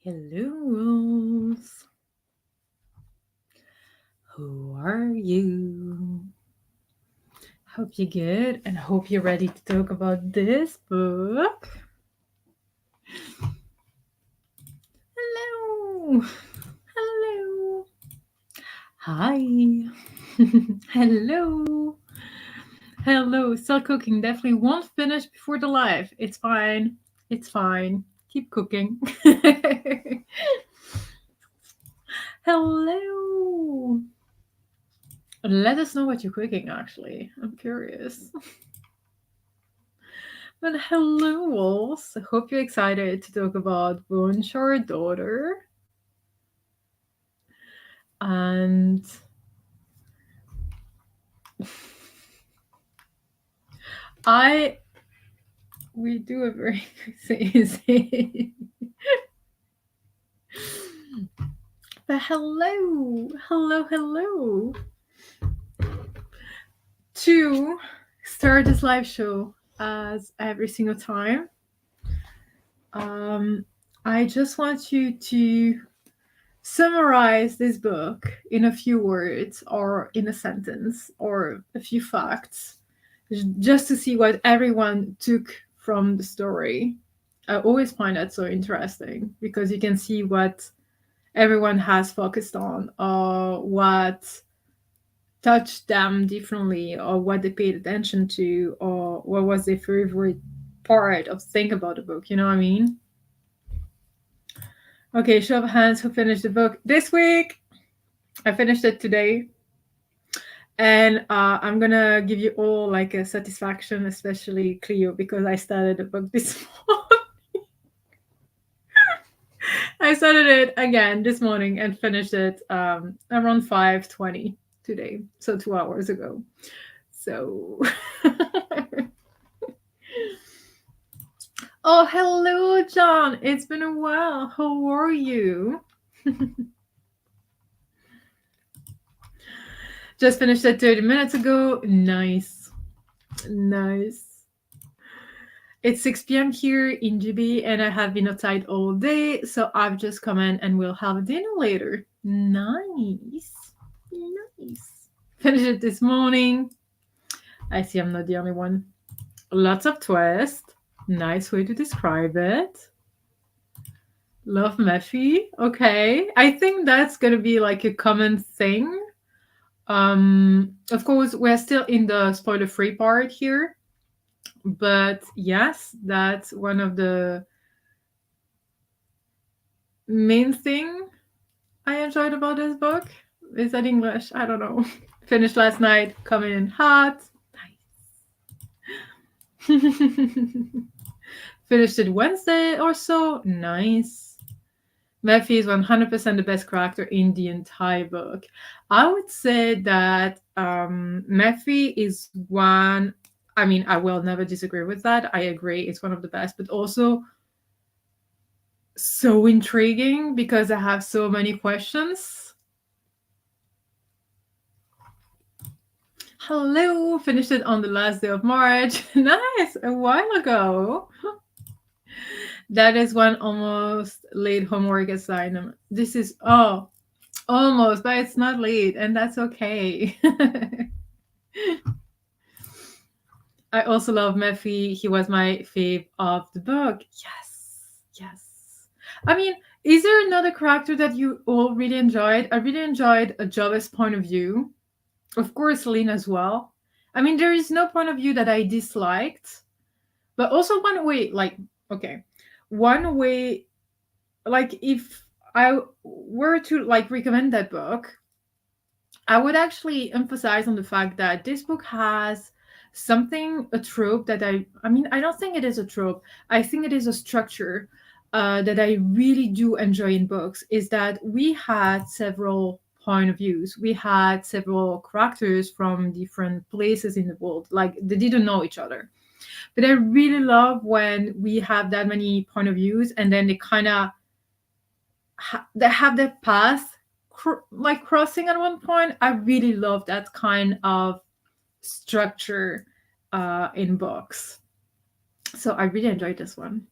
Hello. Who are you? Hope you're good and hope you're ready to talk about this book. Hello. Hello. Hi. Hello. Hello. Still cooking. Definitely won't finish before the live. It's fine. It's fine. Keep cooking. Hello. Let us know what you're cooking, actually. I'm curious. But hello, Wolves. I hope you're excited to talk about Bonshore Daughter. And we do a very easy. But hello. To start this live show as every single time, I just want you to summarize this book in a few words or in a sentence or a few facts just to see what everyone took from the story. I always find that so interesting because you can see what everyone has focused on or what touched them differently or what they paid attention to or what was their favorite part of think about the book, you know what I mean? Okay, show of hands who finished the book this week. I finished it today. And I'm gonna give you all like a satisfaction, especially Cleo, because I started the book this morning. I started it again this morning and finished it around 5:20 today, so 2 hours ago. So, oh hello, John. It's been a while. How are you? Just finished it 30 minutes ago. Nice. It's 6 p.m. here in GB, and I have been outside all day, so I've just come in and we'll have dinner later. Nice. Finished it this morning. I see I'm not the only one. Lots of twist. Nice way to describe it. Love Mephi. Okay. I think that's gonna be like a common thing. Of course, we're still in the spoiler-free part here. But yes, that's one of the main thing I enjoyed about this book. Is that English? I don't know. Finished last night, coming in hot. Nice. Finished it Wednesday or so. Nice. Mephi is 100% the best character in the entire book. I would say that Mephi is one. I mean, I will never disagree with that. I agree, it's one of the best, but also so intriguing because I have so many questions. Hello, finished it on the last day of March. Nice, a while ago. That is one almost late homework assignment. This is almost, but it's not late, and that's okay. I also love Mephi. He was my fave of the book. Yes. I mean, is there another character that you all really enjoyed? I really enjoyed Java's point of view. Of course, Lynn as well. I mean, there is no point of view that I disliked, but also one way, one way, like if I were to like recommend that book, I would actually emphasize on the fact that this book has something, a trope that I mean, I don't think it is a trope. I think it is a structure that I really do enjoy in books, is that we had several point of views. We had several characters from different places in the world. Like, they didn't know each other. But I really love when we have that many point of views and then they kind of they have their path like crossing at one point. I really love that kind of structure in books. So I really enjoyed this one.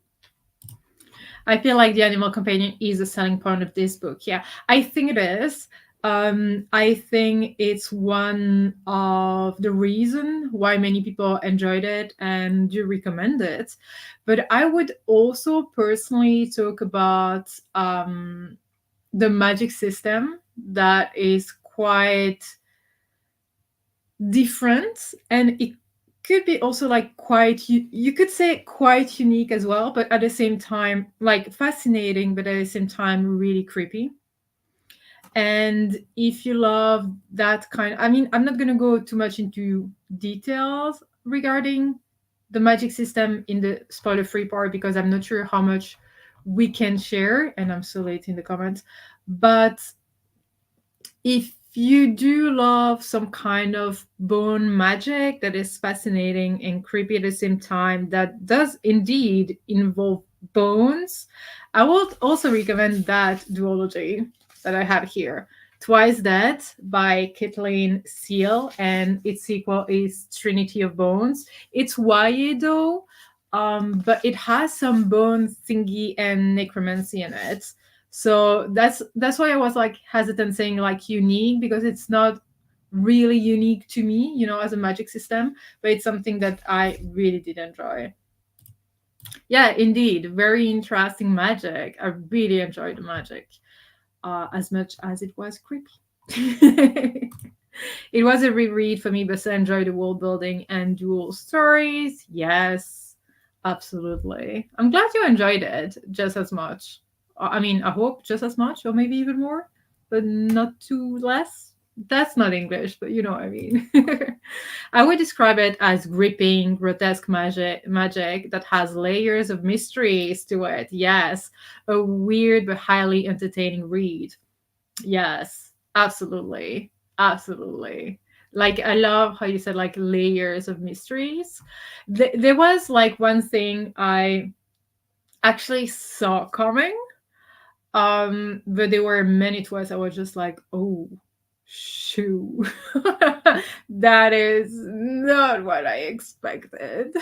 I feel like the animal companion is a selling point of this book. Yeah, I think it is. I think it's one of the reason why many people enjoyed it and do recommend it. But I would also personally talk about the magic system that is quite different, and it could be also like quite you could say quite unique as well, but at the same time like fascinating, but at the same time really creepy. And if you love that kind, I mean, I'm not going to go too much into details regarding the magic system in the spoiler free part because I'm not sure how much we can share, and I'm so late in the comments. But if you do love some kind of bone magic that is fascinating and creepy at the same time, that does indeed involve bones, I would also recommend that duology that I have here. Twice Dead by Kathleen Seal, and its sequel is Trinity of Bones. It's YA though, but it has some bone thingy and necromancy in it. So that's why I was like hesitant saying like unique, because it's not really unique to me, as a magic system, but it's something that I really did enjoy. Yeah, indeed, very interesting magic. I really enjoyed the magic, as much as it was creepy. It was a reread for me, but I enjoyed the world building and dual stories. Yes, absolutely. I'm glad you enjoyed it just as much. I mean, I hope just as much, or maybe even more, but not too less. That's not English, but you know what I mean. I would describe it as gripping, grotesque magic that has layers of mysteries to it. Yes, a weird but highly entertaining read. Yes, absolutely. Absolutely. Like, I love how you said like layers of mysteries. There was like one thing I actually saw coming, but there were many twists I was just like, oh, shoo. That is not what I expected.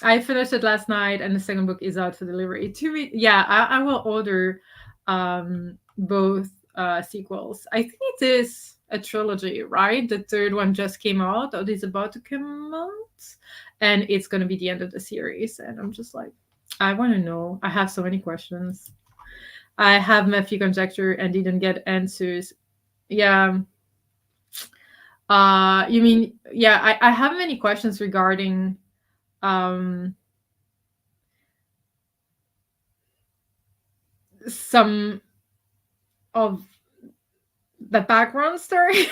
I finished it last night, and the second book is out for delivery. To me, yeah, I will order both sequels. I think it is a trilogy, right? The third one just came out, or is about to come out, and it's going to be the end of the series. And I'm just like, I want to know. I have so many questions. I have my few conjecture and didn't get answers. Yeah. You mean, yeah, I have many questions regarding um some of the background story.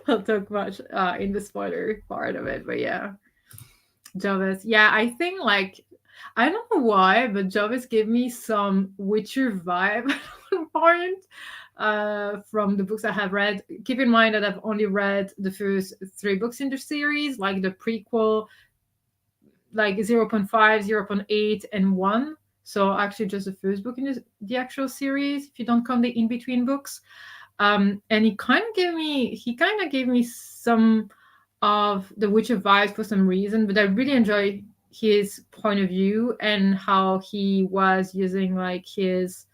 We'll talk much in the spoiler part of it, but yeah, Jarvis. Yeah, I think like I don't know why, but Jarvis gave me some Witcher vibe at one point from the books I have read. Keep in mind that I've only read the first three books in the series, like the prequel, like zero 0.5, 0.8, and 1. So actually just the first book in the actual series, if you don't count the in-between books. And he kind of gave me some of the Witcher vibes for some reason, but I really enjoy his point of view and how he was using like his,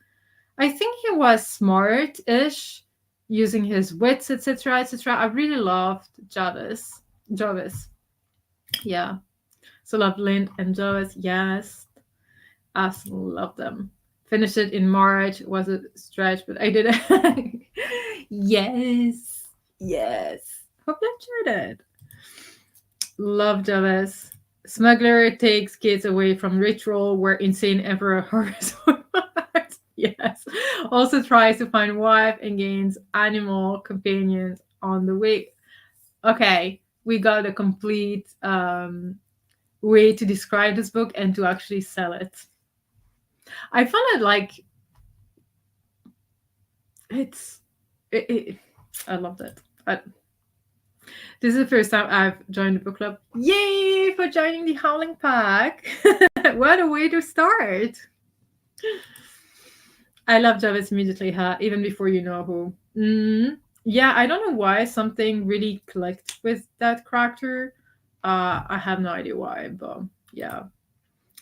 I think he was smart-ish, using his wits, etc., etc. I really loved Jarvis. Yeah. So love Lind and Jarvis. Yes. Absolutely love them. Finished it in March. It was a stretch, but I did it. Yes. Yes. Hope you enjoyed it. Love Jarvis. Smuggler takes kids away from ritual where insane emperor harbors. Yes. Also tries to find wife and gains animal companions on the way. Okay, we got a complete way to describe this book and to actually sell it. I found it like it's I loved it. This is the first time I've joined the book club. Yay for joining the Howling Pack! What a way to start! I love Jarvis immediately, huh? Even before you know who. Yeah, I don't know why something really clicked with that character. I have no idea why, but yeah.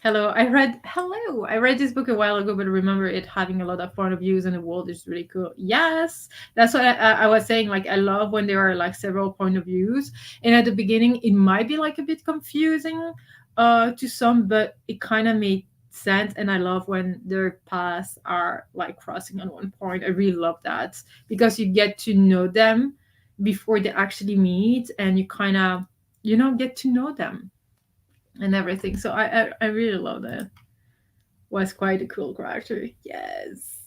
Hello. I read this book a while ago, but I remember it having a lot of point of views, and the world is really cool. Yes, that's what I was saying. Like, I love when there are like several point of views, and at the beginning it might be like a bit confusing, to some, but it kind of made sense. And I love when their paths are like crossing on one point. I really love that because you get to know them before they actually meet, and you kind of get to know them and everything. So I really love that. Was quite a cool character. Yes.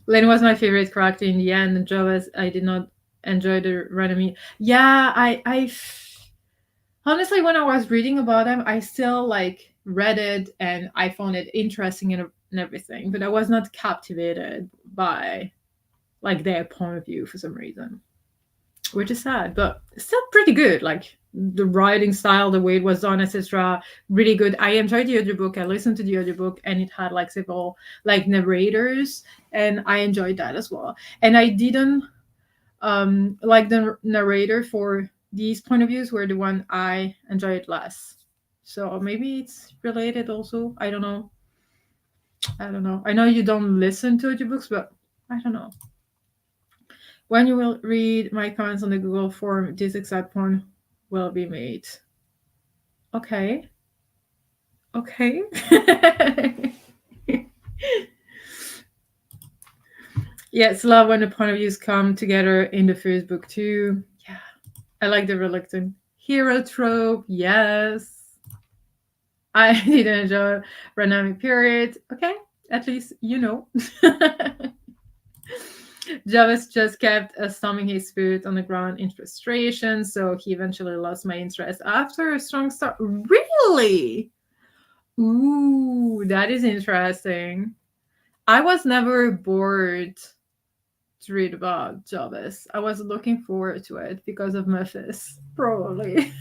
Len was my favorite character in the end, and Jovis, I did not enjoy the Renemy. Yeah, honestly, when I was reading about him, I still like read it and I found it interesting and everything, but I was not captivated by like their point of view for some reason, which is sad, but still pretty good. Like the writing style, the way it was done, etc., really good. I enjoyed the audiobook. I listened to the audiobook, and it had like several like narrators, and I enjoyed that as well. And I didn't like the narrator for these point of views were the one I enjoyed less. So maybe it's related also. I don't know. I don't know. I know you don't listen to audiobooks, but I don't know. When you will read my comments on the Google form, this exact point will be made. Okay. Okay. Yeah, it's love when the point of views come together in the first book too. Yeah. I like the reluctant hero trope. Yes. I didn't enjoy Dynamic Period. Okay. At least you know. Jarvis just kept stomping his foot on the ground in frustration, so he eventually lost my interest after a strong start. Really? Ooh, that is interesting. I was never bored to read about Jarvis. I was looking forward to it because of Memphis, probably.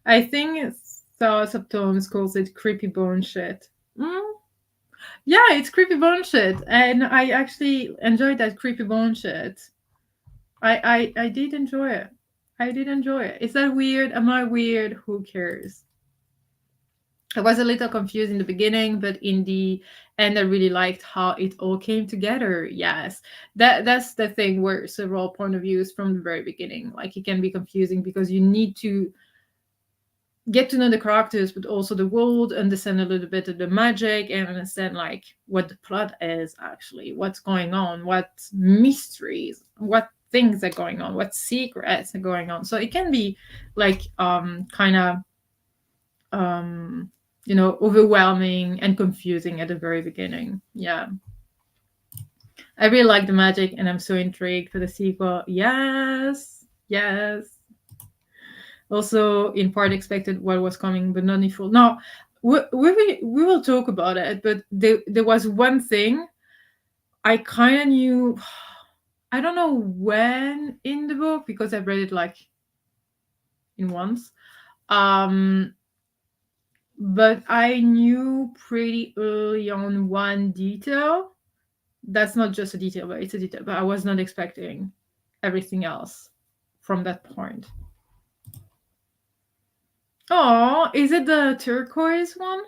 I think Thoughts of Tomes calls it creepy bone shit. Mm, yeah, it's creepy bone shit, and I actually enjoyed that creepy bone shit. I did enjoy it. I did enjoy it. Is that weird? Am I weird? Who cares? I was a little confused in the beginning, but in the end, I really liked how it all came together. Yes, that's the thing where several point of views from the very beginning. Like it can be confusing because you need to get to know the characters, but also the world, understand a little bit of the magic, and understand like what the plot is actually, what's going on, what mysteries, what things are going on, what secrets are going on. So it can be like kind of overwhelming and confusing at the very beginning. Yeah. I really like the magic and I'm so intrigued for the sequel. Yes. Yes. Also in part expected what was coming, but not in full. No, we will talk about it, but there was one thing I kind of knew. I don't know when in the book because I've read it like in once. But I knew pretty early on one detail. That's not just a detail, but it's a detail. But I was not expecting everything else from that point. Oh, is it the turquoise one?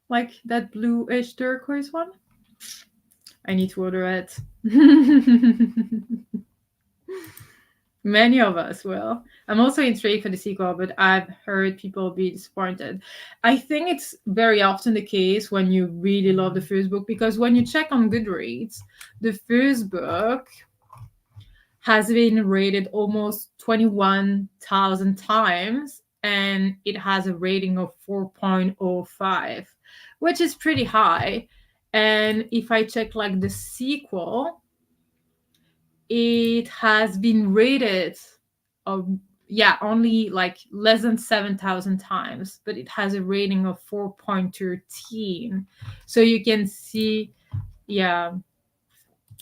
Like that bluish turquoise one? I need to order it. Many of us will. I'm also intrigued for the sequel, but I've heard people be disappointed. I think it's very often the case when you really love the first book, because when you check on Goodreads, the first book has been rated almost 21,000 times and it has a rating of 4.05, which is pretty high. And if I check like the sequel, it has been rated only like less than 7,000 times, but it has a rating of 4.13. So you can see, yeah.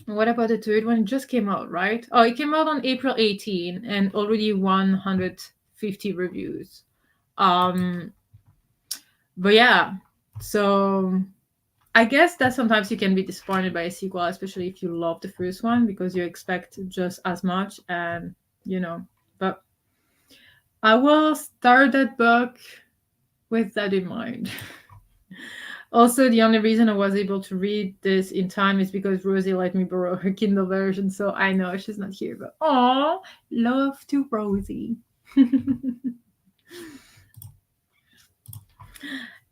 What about the third one? It just came out, right? Oh, it came out on April 18 and already 150 reviews. But yeah, so I guess that sometimes you can be disappointed by a sequel, especially if you love the first one because you expect just as much, and but I will start that book with that in mind. Also, the only reason I was able to read this in time is because Rosie let me borrow her Kindle version, so I know she's not here, but oh, love to Rosie.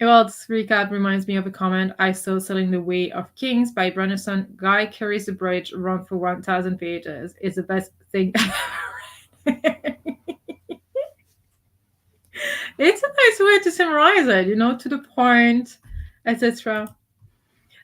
Eval's recap reminds me of a comment I saw selling The Way of Kings by Branderson. Guy carries the bridge run for 1,000 pages. It's the best thing ever. It's a nice way to summarize it, to the point, etc.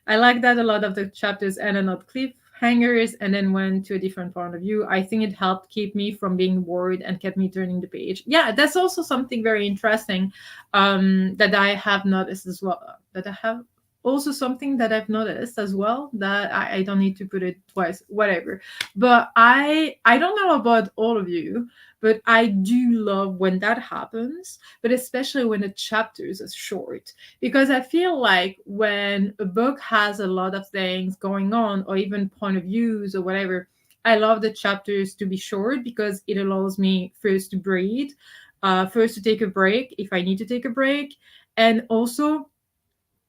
I like that a lot of the chapters ended on cliffhangers and then went to a different point of view. I think it helped keep me from being bored and kept me turning the page. Yeah, that's also something very interesting that I have noticed as well. That I have also something that I've noticed as well that I don't need to put it twice, whatever. But I don't know about all of you, but I do love when that happens, but especially when the chapters are short because I feel like when a book has a lot of things going on, or even point of views or whatever, I love the chapters to be short because it allows me first to breathe, first to take a break if I need to take a break, and also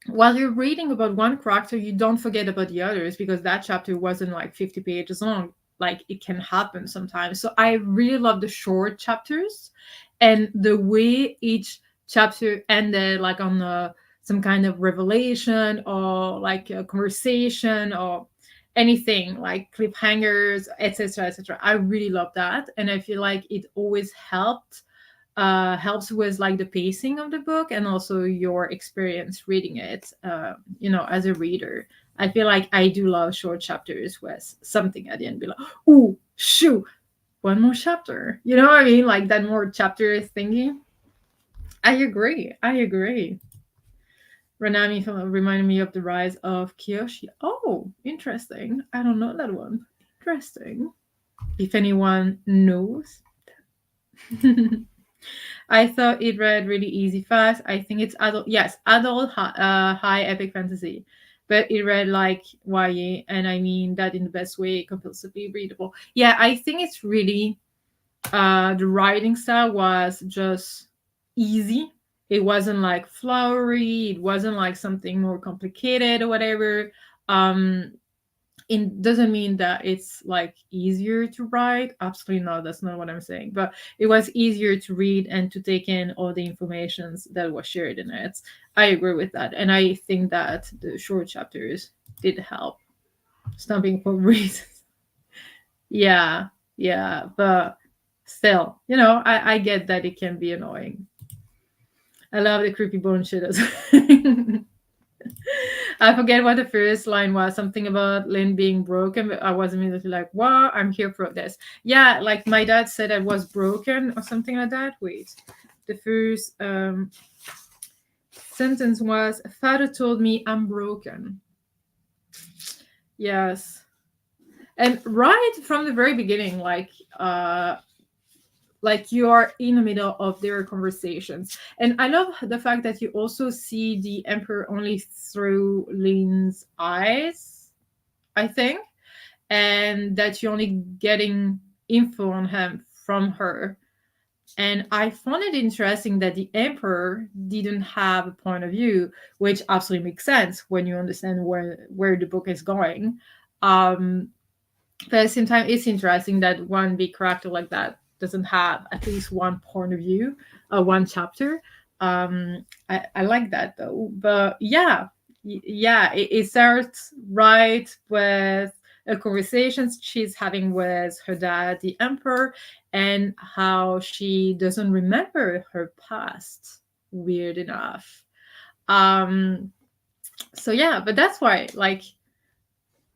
while you're reading about one character, you don't forget about the others because that chapter wasn't like 50 pages long. Like it can happen sometimes. So I really love the short chapters and the way each chapter ended, like on some kind of revelation or like a conversation or anything like cliffhangers, etc., etc. I really love that, and I feel like it always helps with like the pacing of the book and also your experience reading it as a reader. I feel like I do love short chapters with something at the end be like, oh shoot, one more chapter, you know what I mean, like that more chapter thingy. I agree. Renami reminded me of the rise of Kyoshi. Oh, interesting. I don't know that one. Interesting. If anyone knows. I thought it read really easy, fast. I think it's adult. Yes, adult high epic fantasy, but it read like YA, and I mean that in the best way, compulsively readable. Yeah, I think it's really the writing style was just easy. It wasn't like flowery. It wasn't like something more complicated or whatever. Um, it doesn't mean that it's like easier to write, absolutely not, that's not what I'm saying, but it was easier to read and to take in all the informations that was shared in it. I agree with that, and I think that the short chapters did help stumping for reasons. Yeah, yeah, but still, I get that it can be annoying. I love the creepy bone shit as well. I forget what the first line was. Something about Lynn being broken, but I was immediately like, "Wow, I'm here for this." Yeah, like my dad said I was broken or something like that. Wait, the first sentence was, "Father told me I'm broken." Yes, and right from the very beginning, like you are in the middle of their conversations, and I love the fact that you also see the emperor only through Lynn's eyes, I think, and that you're only getting info on him from her. And I found it interesting that the emperor didn't have a point of view, which absolutely makes sense when you understand where the book is going. Um, but at the same time, it's interesting that one big character like that doesn't have at least one point of view, one chapter. I like that though. But yeah, yeah, it starts right with a conversation she's having with her dad, the emperor, and how she doesn't remember her past. Weird enough. Um, so yeah, but that's why, like,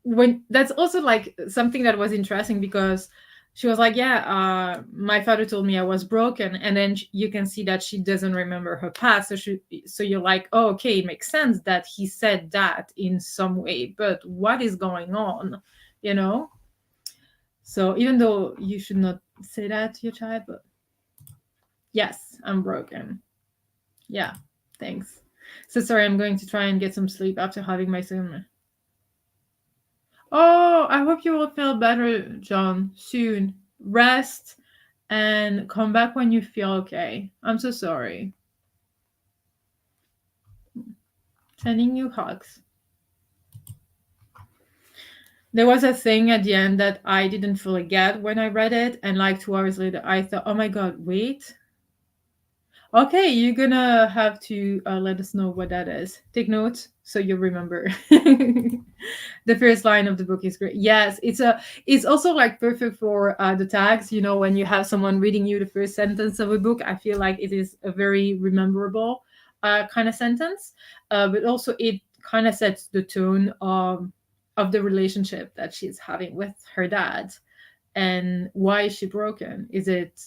when that's also like something that was interesting because she was like, yeah, my father told me I was broken, and then you can see that she doesn't remember her past, so you're like, oh, okay, it makes sense that he said that in some way, but what is going on, you know so even though you should not say that to your child, but yes, I'm broken. Yeah, thanks. So sorry, I'm going to try and get some sleep after having my sermon. Oh, I hope you will feel better, John, soon. Rest and come back when you feel okay. I'm so sorry. Sending you hugs. There was a thing at the end that I didn't fully get when I read it, and like 2 hours later, I thought, "Oh my god, wait! Okay, you're gonna have to let us know what that is. Take notes so you remember." The first line of the book is great. Yes, it's also like perfect for the tags. You know, when you have someone reading you the first sentence of a book, I feel like it is a very rememberable kind of sentence. But also it kind of sets the tone of the relationship that she's having with her dad. And why is she broken? Is it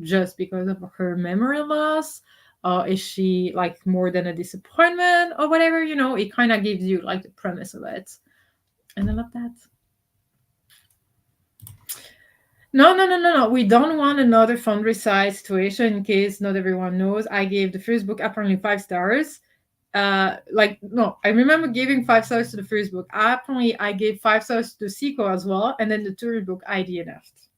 just because of her memory loss? Or is she like more than a disappointment or whatever? You know, it kind of gives you like the premise of it. And I love that. No, no, no, no, no. We don't want another fundraise situation in case not everyone knows. I gave the first book apparently 5 stars. Like no, I remember giving 5 stars to the first book. Apparently, I gave 5 stars to the sequel as well, and then the third book I DNF'd.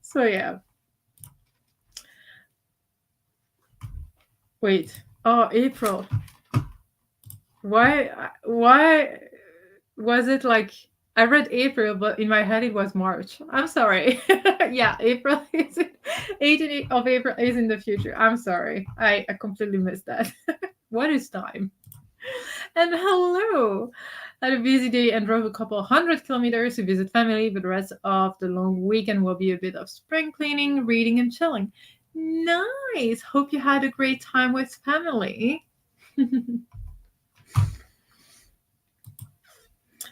So yeah. Wait. Oh, April. Why was it like I read April, but in my head it was March. I'm sorry. Yeah, April is 18th of April is in the future. I'm sorry. I completely missed that. What is time? And hello. Had a busy day and drove a couple hundred kilometers to visit family, but the rest of the long weekend will be a bit of spring cleaning, reading, and chilling. Nice. Hope you had a great time with family.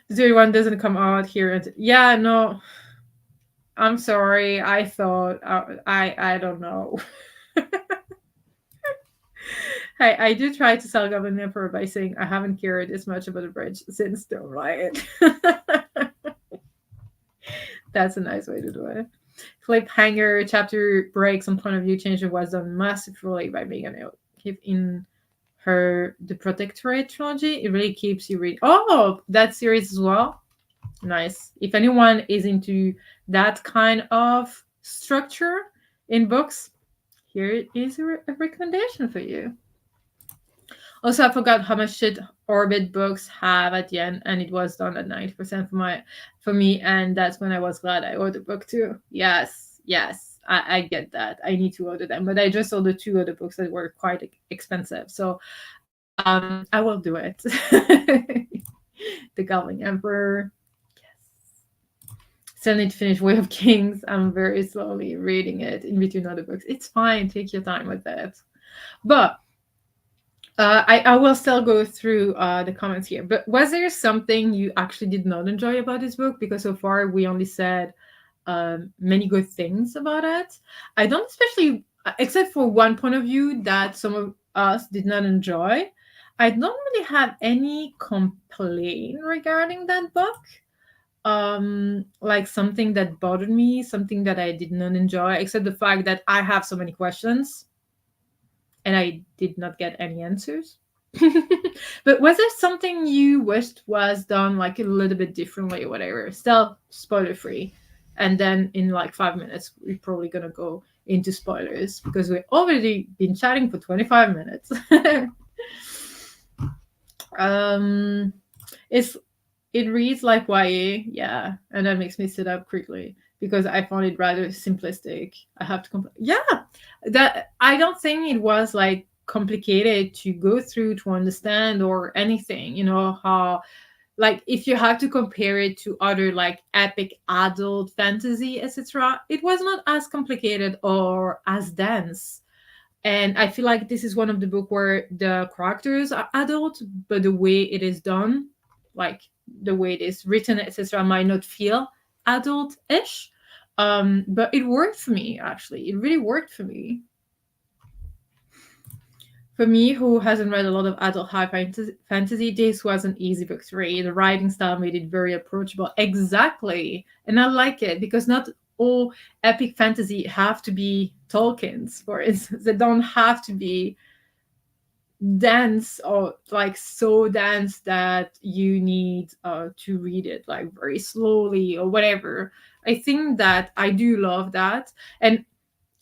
The third one doesn't come out here. Yeah, no. I'm sorry. I thought I don't know. I do try to sell Goblin Emperor by saying I haven't cared as much about the bridge since the riot. That's a nice way to do it. Cliffhanger chapter breaks and point of view change was done masterfully by Megan O'Keefe in her The Protectorate trilogy. It really keeps you reading. Oh, that series as well. Nice. If anyone is into that kind of structure in books, here is a recommendation for you. Also, I forgot how much shit Orbit books have at the end, and it was done at 90% for me, and that's when I was glad I ordered book too. Yes, yes, I get that. I need to order them, but I just ordered 2 other books that were quite expensive, so I will do it. The Goblin Emperor. Still need to finish Way of Kings. I'm very slowly reading it in between other books. It's fine. Take your time with it. But I will still go through the comments here. But was there something you actually did not enjoy about this book? Because so far we only said many good things about it. I don't especially, except for one point of view that some of us did not enjoy. I don't really have any complaint regarding that book. Like something that bothered me, something that I did not enjoy, except the fact that I have so many questions and I did not get any answers. But was there something you wished was done like a little bit differently or whatever? Still spoiler free. And then in like 5 minutes, we're probably gonna go into spoilers because we've already been chatting for 25 minutes. It's it reads like YA, yeah, and that makes me sit up quickly because I found it rather simplistic. I have to yeah, that I don't think it was like complicated to go through to understand or anything. You know how, like, if you have to compare it to other like epic adult fantasy, etc., it was not as complicated or as dense. And I feel like this is one of the book where the characters are adult, but the way it is done, like the way it is written, etc., might not feel adult-ish. But it worked for me, actually. It really worked for me. For me, who hasn't read a lot of adult high fantasy, this was an easy book to read. The writing style made it very approachable. Exactly. And I like it because not all epic fantasy have to be Tolkien's, for instance. They don't have to be dense or like so dense that you need to read it like very slowly or whatever. I think that I do love that. And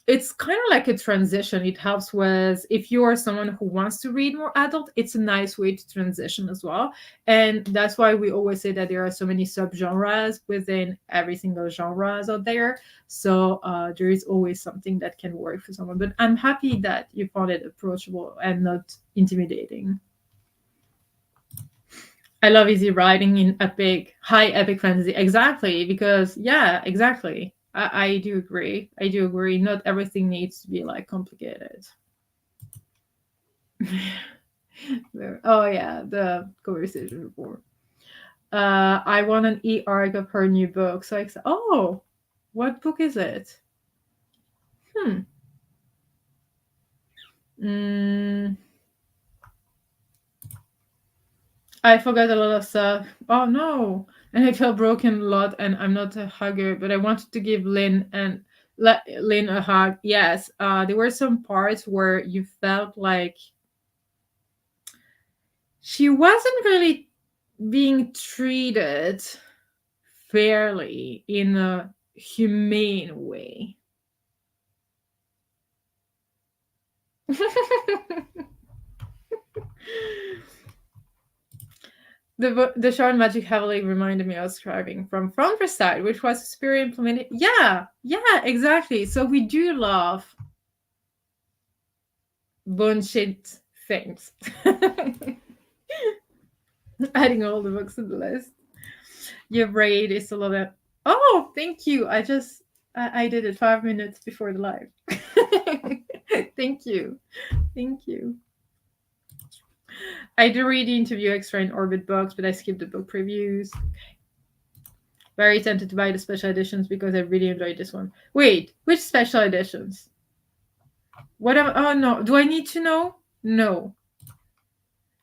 it's kind of like a transition. It helps with if you are someone who wants to read more adult, it's a nice way to transition as well. And that's why we always say that there are so many subgenres within every single genres out there. So there is always something that can work for someone. But I'm happy that you found it approachable and not intimidating. I love easy writing in epic, high epic fantasy. Exactly, because yeah, exactly. I do agree. I do agree. Not everything needs to be like complicated. Oh yeah, the conversation before. I want an e-arc of her new book. So oh, what book is it? Hmm. Mm, I forgot a lot of stuff. Oh no. And I felt broken a lot, and I'm not a hugger, but I wanted to give Lynn a hug. Yes. There were some parts where you felt like she wasn't really being treated fairly in a humane way. The short magic heavily reminded me of scribing from Versailles, which was a spirit implemented. Yeah, yeah, exactly. So we do love bullshit things. Adding all the books to the list. Your braid is a lot of. Oh, thank you. I did it 5 minutes before the live. Thank you. Thank you. I do read the interview extra in Orbit books, but I skipped the book previews. Very tempted to buy the special editions because I really enjoyed this one. Wait, which special editions? What am? Oh no, do I need to know? No,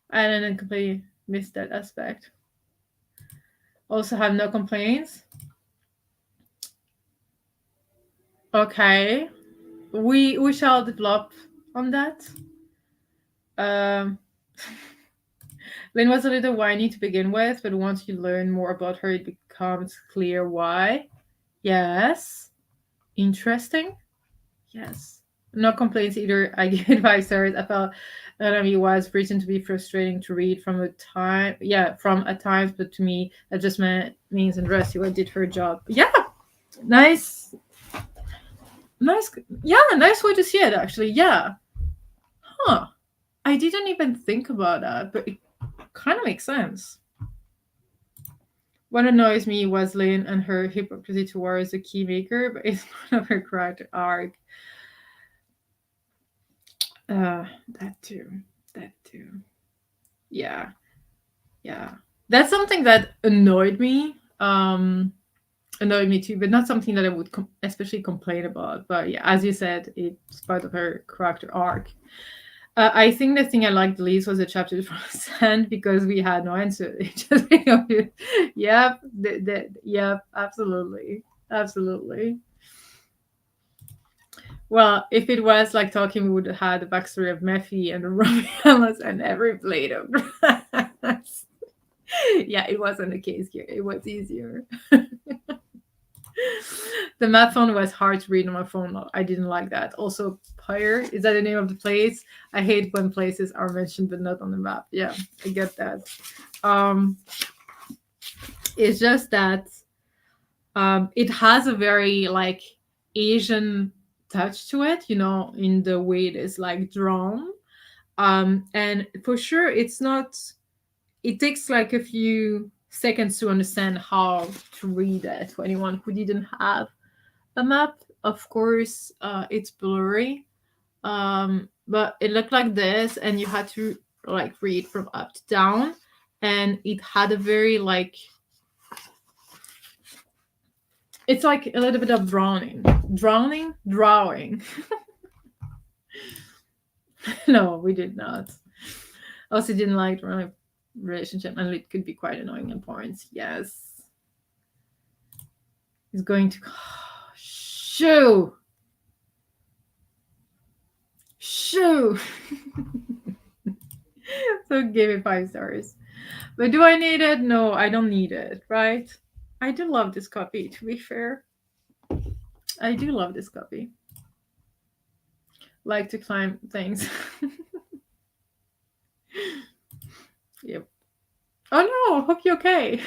I didn't completely miss that aspect. Also, have no complaints. Okay, we shall develop on that. Um, Lynn was a little whiny to begin with, but once you learn more about her, it becomes clear why. Yes, interesting. Yes. No complaints either. I give it 5 stars. I felt Anatomy was written to be frustrating to read from a time. Yeah, from at times, but to me, that just means Andrea Stewart did her job. Yeah, nice, nice. Yeah, nice way to see it. Actually, yeah. Huh. I didn't even think about that, but it kind of makes sense. What annoys me was Lynn and her hypocrisy towards the keymaker, but it's not of her character arc. That too. That too. Yeah. Yeah. That's something that annoyed me too, but not something that I would especially complain about. But yeah, as you said, it's part of her character arc. I think the thing I liked the least was the chapter from Sand because we had no answer. It just yep, yep, absolutely, absolutely. Well, if it was like talking, we would have had the backstory of Mephi and Romulus and every blade of grass. Yeah, it wasn't the case here. It was easier. The map phone was hard to read on my phone. I didn't like that. Also, Pyre, is that the name of the place? I hate when places are mentioned but not on the map. Yeah, I get that. Um, it's just that it has a very like Asian touch to it, in the way it is like drawn. And for sure, it's not. It takes like a few seconds to understand how to read it for anyone who didn't have a map. Of course, it's blurry, but it looked like this, and you had to like read from up to down, and it had a very like it's like a little bit of drawing. No, we did not. Also, didn't like the relationship, and it could be quite annoying in points. Yes, he's going to shoo. So give it 5 stars. But do I need it? No, I don't need it, right? I do love this copy, to be fair. I do love this copy. like to climb things. Yep. Oh no, hope you're okay.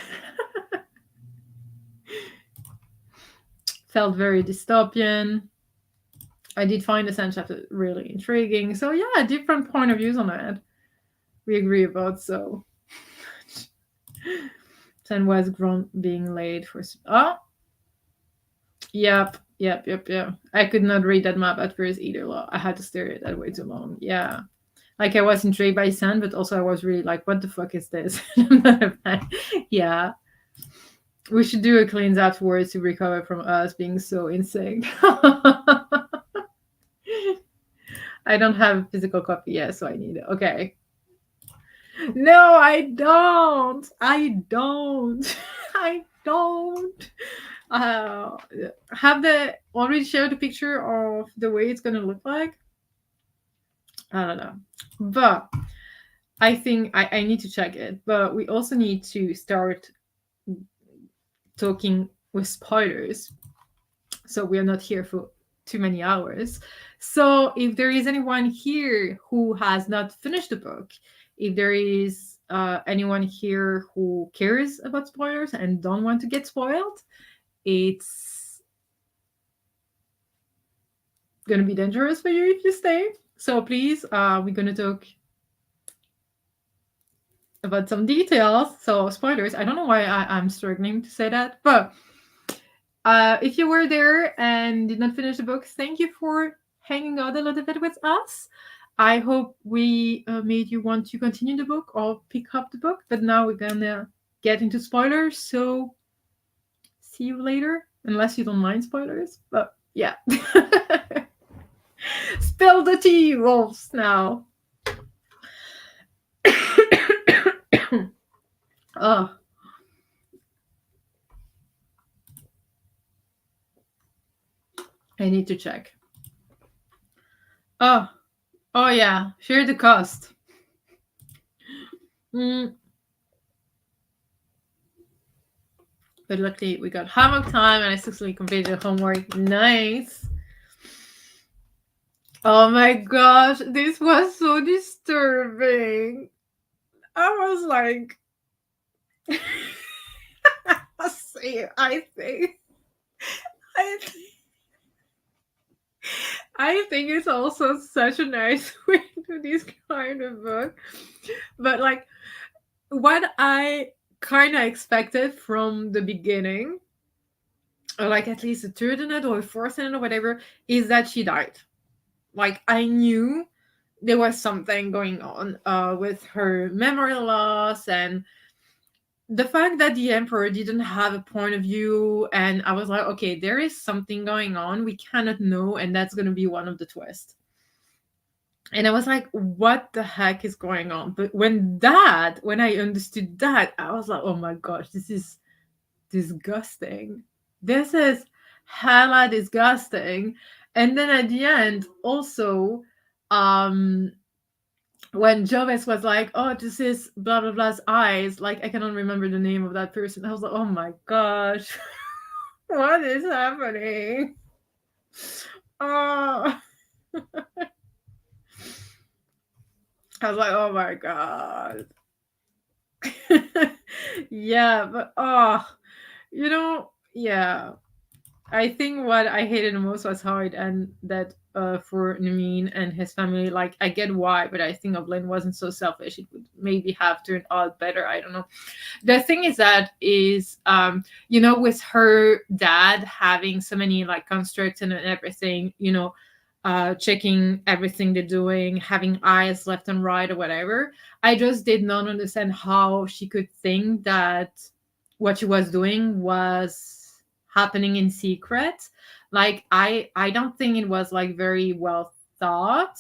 Felt very dystopian. I did find the Sand chapter really intriguing. So yeah, different point of views on it. We agree about so. Then was ground being laid for. Oh, yep. I could not read that map at first either. I had to stare at it way too long. Yeah. Like I was intrigued by sand, but also I was really like, what the fuck is this? Yeah. We should do a cleanse afterwards to recover from us being so insane. I don't have a physical copy yet, so I need it. Okay. No, I don't. I don't. I don't. Uh, have they already shared a picture of the way it's gonna look like? I don't know. But I think I need to check it. But we also need to start talking with spoilers. So we are not here for too many hours. So if there is anyone here who has not finished the book, if there is anyone here who cares about spoilers and don't want to get spoiled, it's gonna be dangerous for you if you stay. So please, we're gonna talk about some details. So spoilers. I don't know why I'm struggling to say that, but if you were there and did not finish the book, thank you for hanging out a little bit with us. I hope we made you want to continue the book or pick up the book. But now we're gonna get into spoilers. So see you later, unless you don't mind spoilers. But yeah. Spill the tea, wolves, now. Oh. I need to check. Oh. Oh yeah. Share the cost. But luckily we got homework time and I successfully completed the homework. Nice. Oh my gosh, this was so disturbing. I was like, I think it's also such a nice way to this kind of book. But like, what I kind of expected from the beginning, or like at least the third in it or fourth in it or whatever, is that she died. Like I knew there was something going on with her memory loss and the fact that the emperor didn't have a point of view, and I was like, okay, there is something going on we cannot know, and that's going to be one of the twists. And I was like, what the heck is going on? But when I understood that, I was like, oh my gosh, this is disgusting. This is hella disgusting. And then at the end, also, when Jovis was like, oh, this is blah blah blah's eyes, like I cannot remember the name of that person. I was like, oh my gosh, what is happening? Oh. I was like, oh my god. Yeah, but yeah. I think what I hated the most was how it ended that for Namin and his family. Like, I get why, but I think Lynn wasn't so selfish. It would maybe have turned out better. I don't know. The thing is with her dad having so many like constructs and everything, checking everything they're doing, having eyes left and right or whatever. I just did not understand how she could think that what she was doing was happening in secret. Like I don't think it was like very well thought.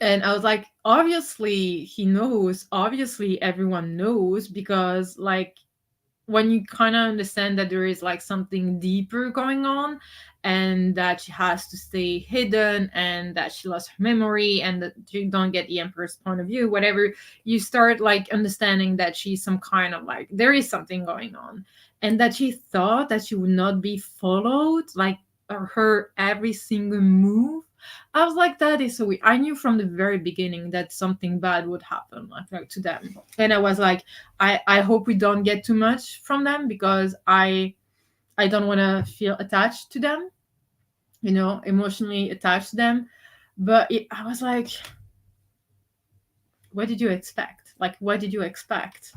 And I was like, obviously he knows, obviously everyone knows, because like when you kind of understand that there is like something deeper going on and that she has to stay hidden and that she lost her memory and that you don't get the emperor's point of view, whatever, you start like understanding that she's some kind of like there is something going on, and that she thought that she would not be followed, like her every single move. I was like, that is so weird. I knew from the very beginning that something bad would happen, like to them. And I was like, I hope we don't get too much from them, because I don't want to feel attached to them, emotionally attached to them. But I was like, what did you expect? Like, what did you expect?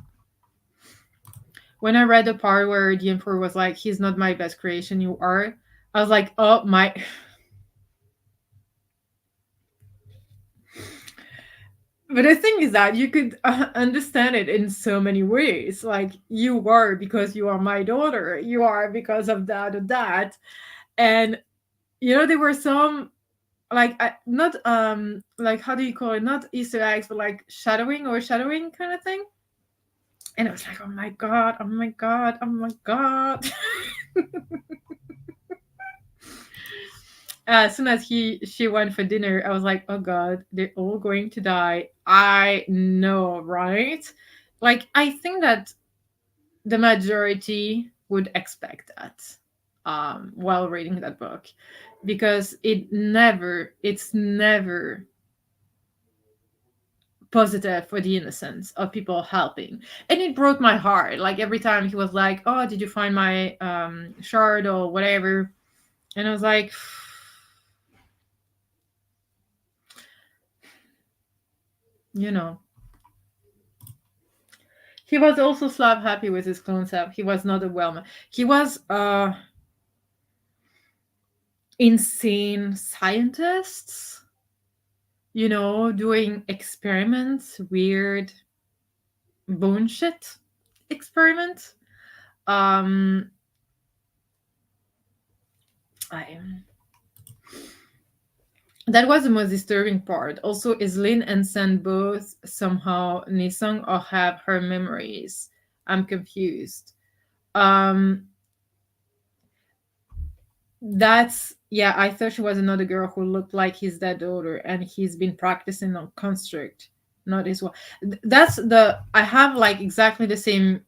When I read the part where the emperor was like, he's not my best creation, you are, I was like, oh my. But the thing is that you could understand it in so many ways. Like, you are because you are my daughter, you are because of that or that. And there were some, like, not like, how do you call it, not Easter eggs, but like shadowing kind of thing. And I was like, oh my god, oh my god, oh my god. As soon as she went for dinner, I was like, oh god, they're all going to die. I know, right? Like, I think that the majority would expect that while reading that book, because it's never positive for the innocence of people helping. And it broke my heart. Like, every time he was like, oh, did you find my shard or whatever? And I was like, you know he was also slap happy with his concept. He was not a well, he was insane scientists, doing experiments, weird bone shit experiments. um I That was the most disturbing part. Also, is Lin and Sen both somehow Nisung, or have her memories? I'm confused. Um, that's, yeah. I thought she was another girl who looked like his dead daughter, and he's been practicing on construct, not his one. That's the. I have like exactly the same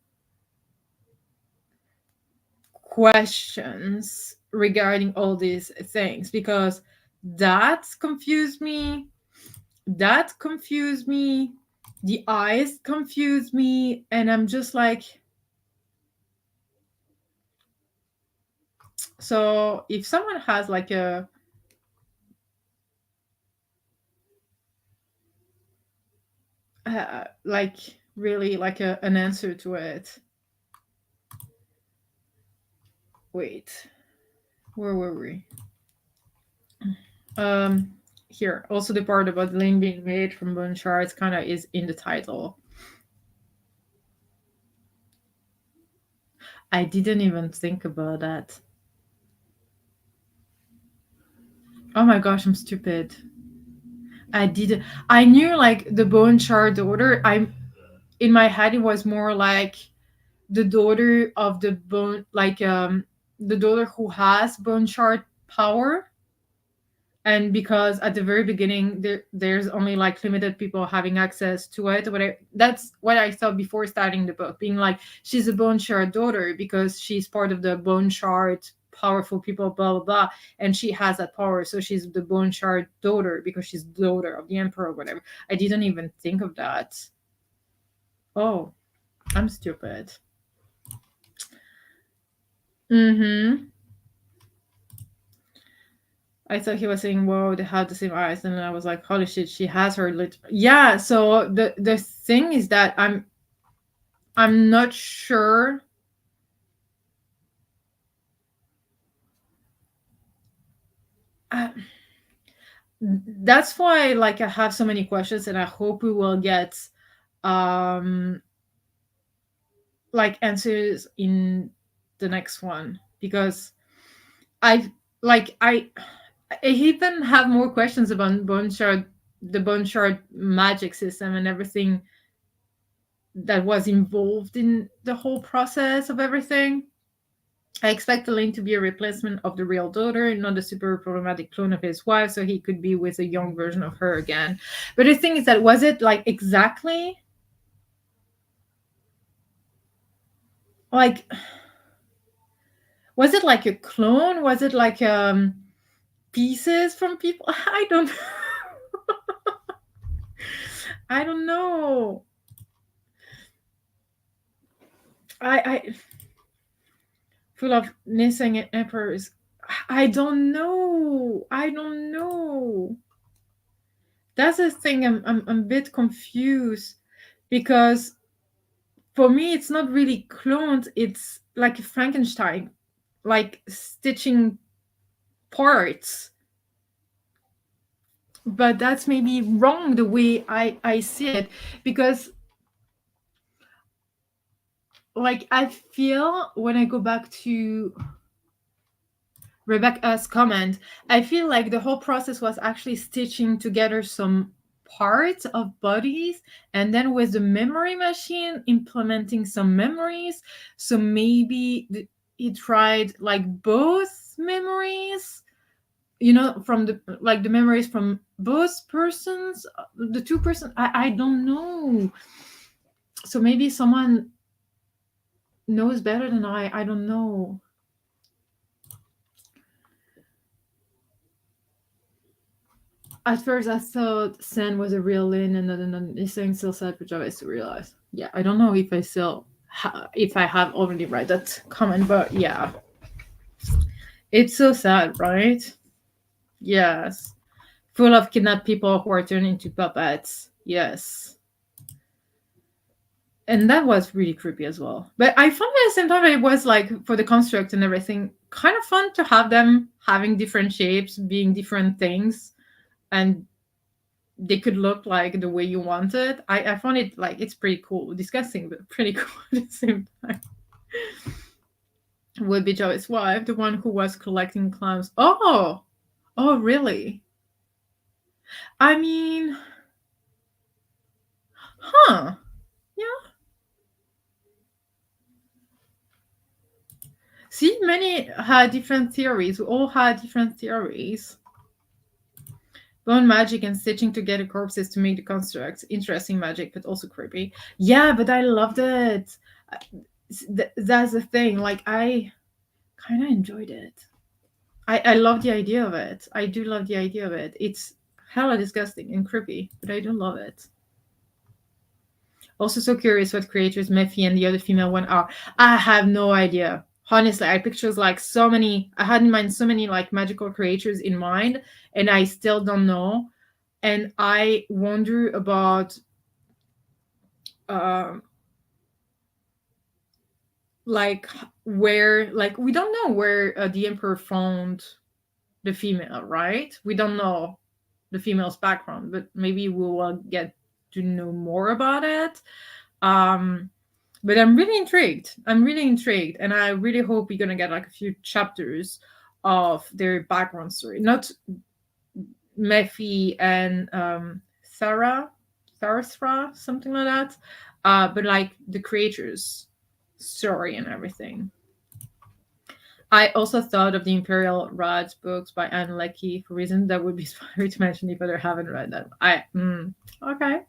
questions regarding all these things, because that confused me. That confused me. The eyes confused me. And I'm just like, so if someone has like like really like an answer to it. Wait, where were we? Um, Here. Also, the part about Lane being made from bone shards kind of is in the title. I didn't even think about that. Oh my gosh, I'm stupid. I did. I knew like the bone shard daughter. I'm in my head. It was more like the daughter of the bone, like the daughter who has bone shard power. And because at the very beginning there's only like limited people having access to it, that's what I thought before starting the book, being like, she's a bone shard daughter because she's part of the bone shard powerful people, blah blah blah, and she has that power, so she's the bone shard daughter because she's the daughter of the emperor or whatever. I didn't even think of that. Oh, I'm stupid. Mm-hmm. I thought he was saying, "Whoa, they have the same eyes," and I was like, "Holy shit, she has her yeah." So the thing is that I'm not sure. Uh, that's why, like, I have so many questions, and I hope we will get um like answers in the next one, because I I even have more questions about the bone shard magic system and everything that was involved in the whole process of everything. I expect the Link to be a replacement of the real daughter, not a super problematic clone of his wife, so he could be with a young version of her again. But the thing is that, was it like exactly like, was it like a clone? Was it like pieces from people. I don't I don't know. I full of missing emperors. I don't know. I don't know. That's the thing. I'm a bit confused because for me it's not really clones. It's like a Frankenstein, like stitching parts. But that's maybe wrong the way I see it, because like I feel when I go back to Rebecca's comment, I feel like the whole process was actually stitching together some parts of bodies, and then with the memory machine implementing some memories. So maybe he tried like both memories, from the memories from both persons, the two person. I don't know. So maybe someone knows better than I don't know. At first, I thought Sen was a real Lin, and then he's saying still sad for Jarvis to realize. Yeah, I don't know if I still if I have already read that comment, but yeah, it's so sad, right? Yes, full of kidnapped people who are turned into puppets. Yes, and that was really creepy as well. But I found at the same time it was like for the construct and everything, kind of fun to have them having different shapes, being different things, and they could look like the way you want it. I found it like it's pretty cool, disgusting, but pretty cool at the same time. Would be Joey's wife, the one who was collecting clams. Oh, really? I mean, huh? Yeah. See, many had different theories. We all had different theories. Bone magic and stitching together corpses to make the constructs. Interesting magic, but also creepy. Yeah, but I loved it. That's the thing. Like, I kind of enjoyed it. I love the idea of it. I do love the idea of it. It's hella disgusting and creepy, but I do love it. Also, so curious what creators Mephi and the other female one are. I have no idea. Honestly, I pictures like so many. I had in mind so many like magical creatures in mind, and I still don't know. And I wonder about um like where, like, we don't know where the emperor found the female, right? We don't know the female's background, but maybe we will get to know more about it. Um, but I'm really intrigued. I'm really intrigued, and I really hope we're gonna get like a few chapters of their background story. Not Mephi and Sarasra, something like that. But like the creators' story and everything. I also thought of the Imperial Raj books by Anne Leckie for reasons that would be spoilery to mention if I haven't read them. Okay,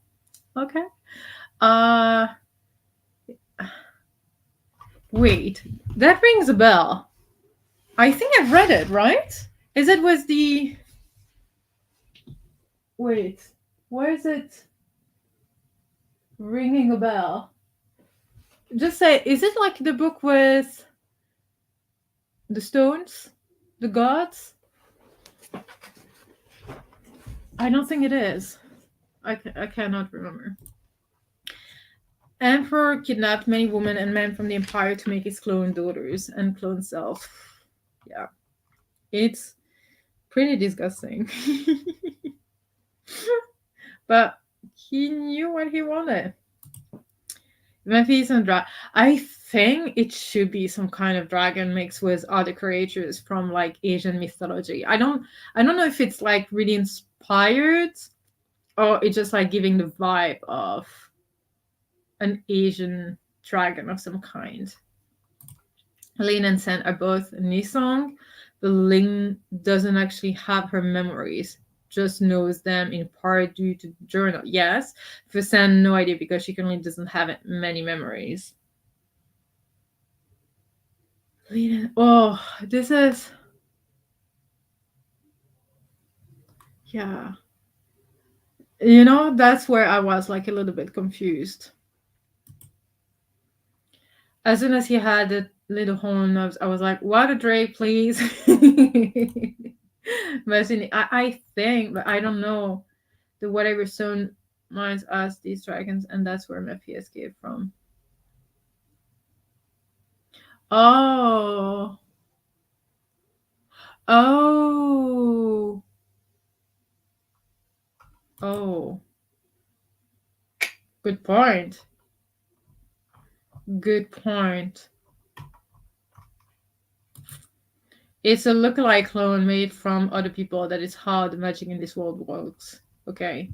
okay. Uh, wait, that rings a bell. I think I've read it, right? Is it with the? Wait, where is it? Ringing a bell. Just say, is it like the book with the stones, the gods? I don't think it is. I cannot remember. Emperor kidnapped many women and men from the empire to make his clone daughters and clone self. Yeah. It's pretty disgusting. But he knew what he wanted. Memphis and I think it should be some kind of dragon mixed with other creatures from like Asian mythology. I don't know if it's like really inspired or it's just like giving the vibe of an Asian dragon of some kind. Lin and Sen are both Nisong, but Ling doesn't actually have her memories, just knows them in part due to the journal. Yes, for Sen, no idea because she currently doesn't have many memories. Lin, oh, this is. Yeah. You know, that's where I was like a little bit confused. As soon as he had the little horn nose, I was like, "Water Drake, please." But I think, but I don't know. The whatever stone minds us these dragons, and that's where Mephi escaped from. Oh, oh, oh. Good point. Good point. It's a lookalike clone made from other people. That is how the magic in this world works. Okay.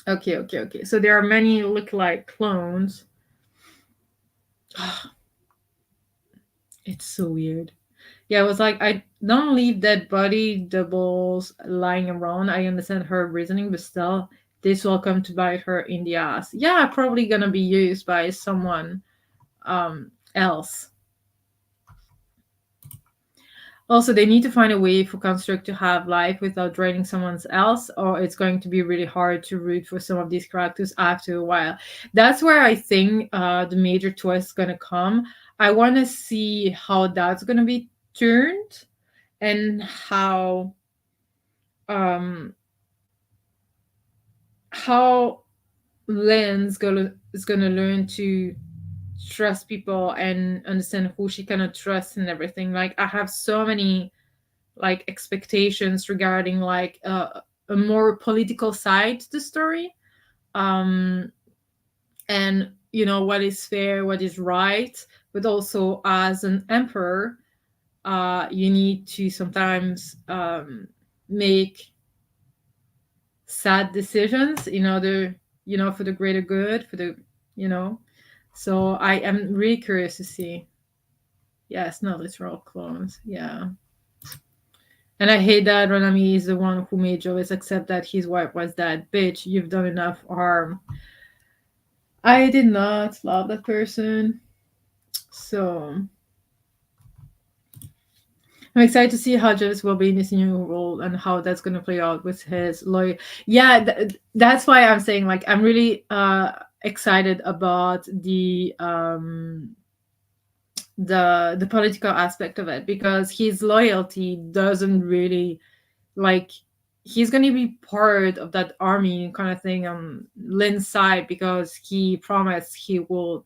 Okay, okay, okay. So there are many lookalike clones. It's so weird. Yeah, it was like I don't leave dead body doubles lying around. I understand her reasoning, but still, this will come to bite her in the ass. Yeah, probably gonna be used by someone else. Also, they need to find a way for Construct to have life without draining someone else, or it's going to be really hard to root for some of these characters after a while. That's where I think the major twist is going to come. I want to see how that's going to be turned and um, how Lynn's gonna is gonna learn to trust people and understand who she cannot trust and everything. Like I have so many like expectations regarding like a more political side to the story, um and you know what is fair, what is right, but also as an emperor you need to sometimes make sad decisions in order, you know, for the greater good, for the, you know. So I am really curious to see. Yes, no literal clones, yeah. And I hate that Ronami is the one who made Joyce accept that his wife was that bitch. You've done enough harm. I did not love that person. So I'm excited to see how Joyce will be in this new role and how that's going to play out with his lawyer. Yeah, that's why I'm saying like I'm really excited about the political aspect of it because his loyalty doesn't really like he's going to be part of that army kind of thing on Lynn's side because he promised he will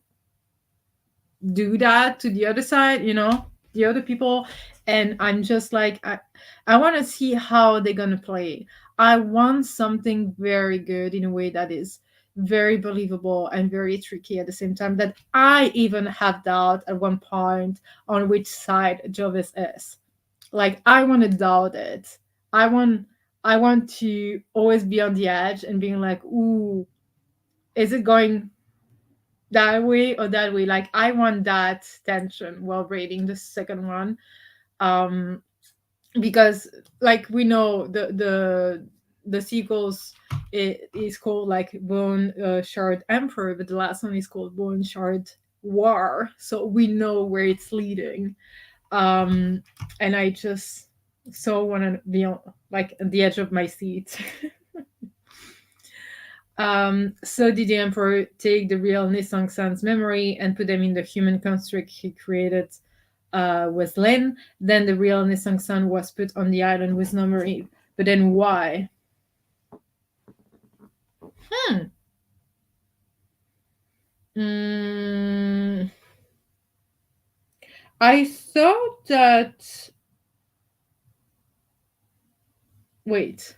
do that to the other side, you know, the other people. And I'm just like, I want to see how they're going to play. I want something very good in a way that is very believable and very tricky at the same time that I even have doubt at one point on which side Jovis is. Like I want to doubt it. I want I want to always be on the edge and being like, ooh, is it going that way or that way? Like I want that tension while reading the second one. Um because like we know the sequels is called like Bone Shard Emperor, but the last one is called Bone Shard War. So we know where it's leading. um and I just so want to be on like at the edge of my seat. So did the emperor take the real Nisong San's memory and put them in the human construct he created with Lin? Then the real Nisong San was put on the island with no memory. But then why? Hmm. Mm, I thought that. Wait.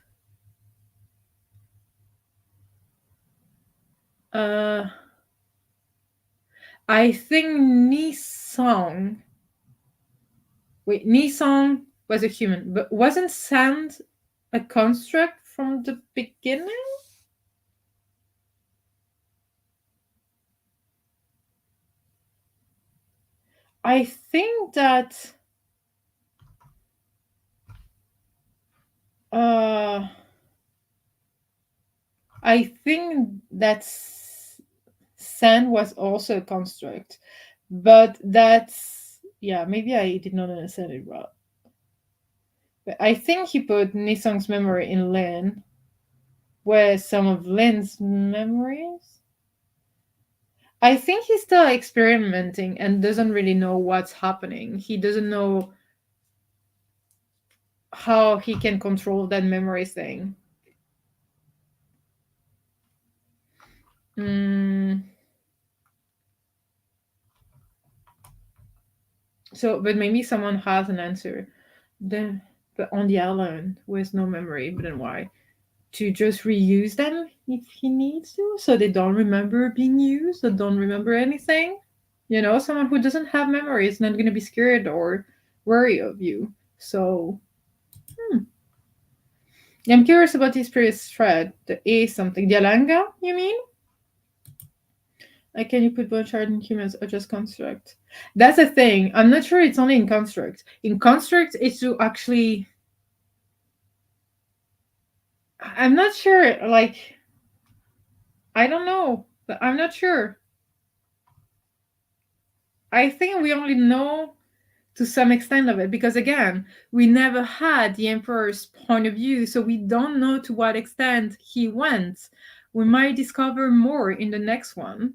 Uh, I think Nisong. Wait, Nisong was a human, but wasn't Sand a construct from the beginning? I think that uh I think that Sand was also a construct, but that's yeah, maybe I did not understand it well. But I think he put Nisong's memory in Lin, where some of Lin's memories. I think he's still experimenting and doesn't really know what's happening. He doesn't know how he can control that memory thing. Mm, so, but maybe someone has an answer. Then, but on the island with no memory, but then why? To just reuse them if he needs to, so they don't remember being used or don't remember anything. Someone who doesn't have memory is not going to be scared or worry of you. So, hmm. I'm curious about this previous thread. The A something. Dialanga, you mean? Like, can you put bone shard in humans or just construct? That's a thing. I'm not sure it's only in construct. In construct, it's to actually. I'm not sure. Like, I don't know, but I'm not sure. I think we only know to some extent of it because, again, we never had the emperor's point of view, so we don't know to what extent he went. We might discover more in the next one.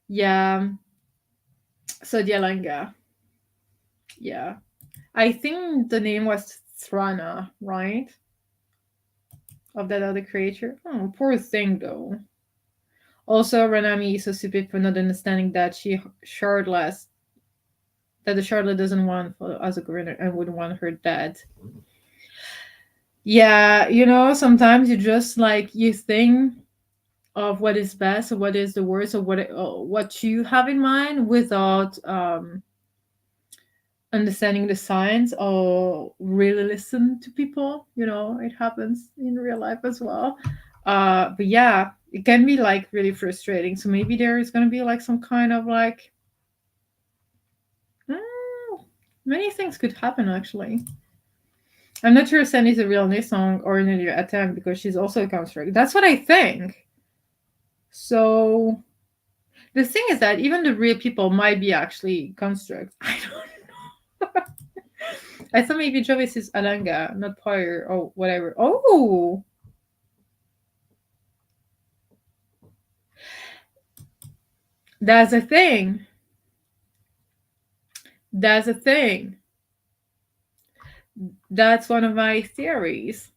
Yeah. So Dialanga. Yeah. I think the name was Thrana, right? Of that other creature. Oh, poor thing though. Also, Ranami is so stupid for not understanding that shardless that the shardless doesn't want as a governor and would want her dead. Yeah, sometimes you just like you think of what is best or what is the worst or what you have in mind without understanding the signs or really listen to people. It happens in real life as well. But yeah, it can be like really frustrating. So maybe there is going to be like some kind of like mm, many things could happen actually. I'm not sure Sandy's a real Nisong or an idiot attempt because she's also a construct. That's what I think. So the thing is that even the real people might be actually constructs. I don't know. I thought maybe Jovis is Alanga, not Pyre or whatever. Oh, that's a thing. That's a thing. That's one of my theories.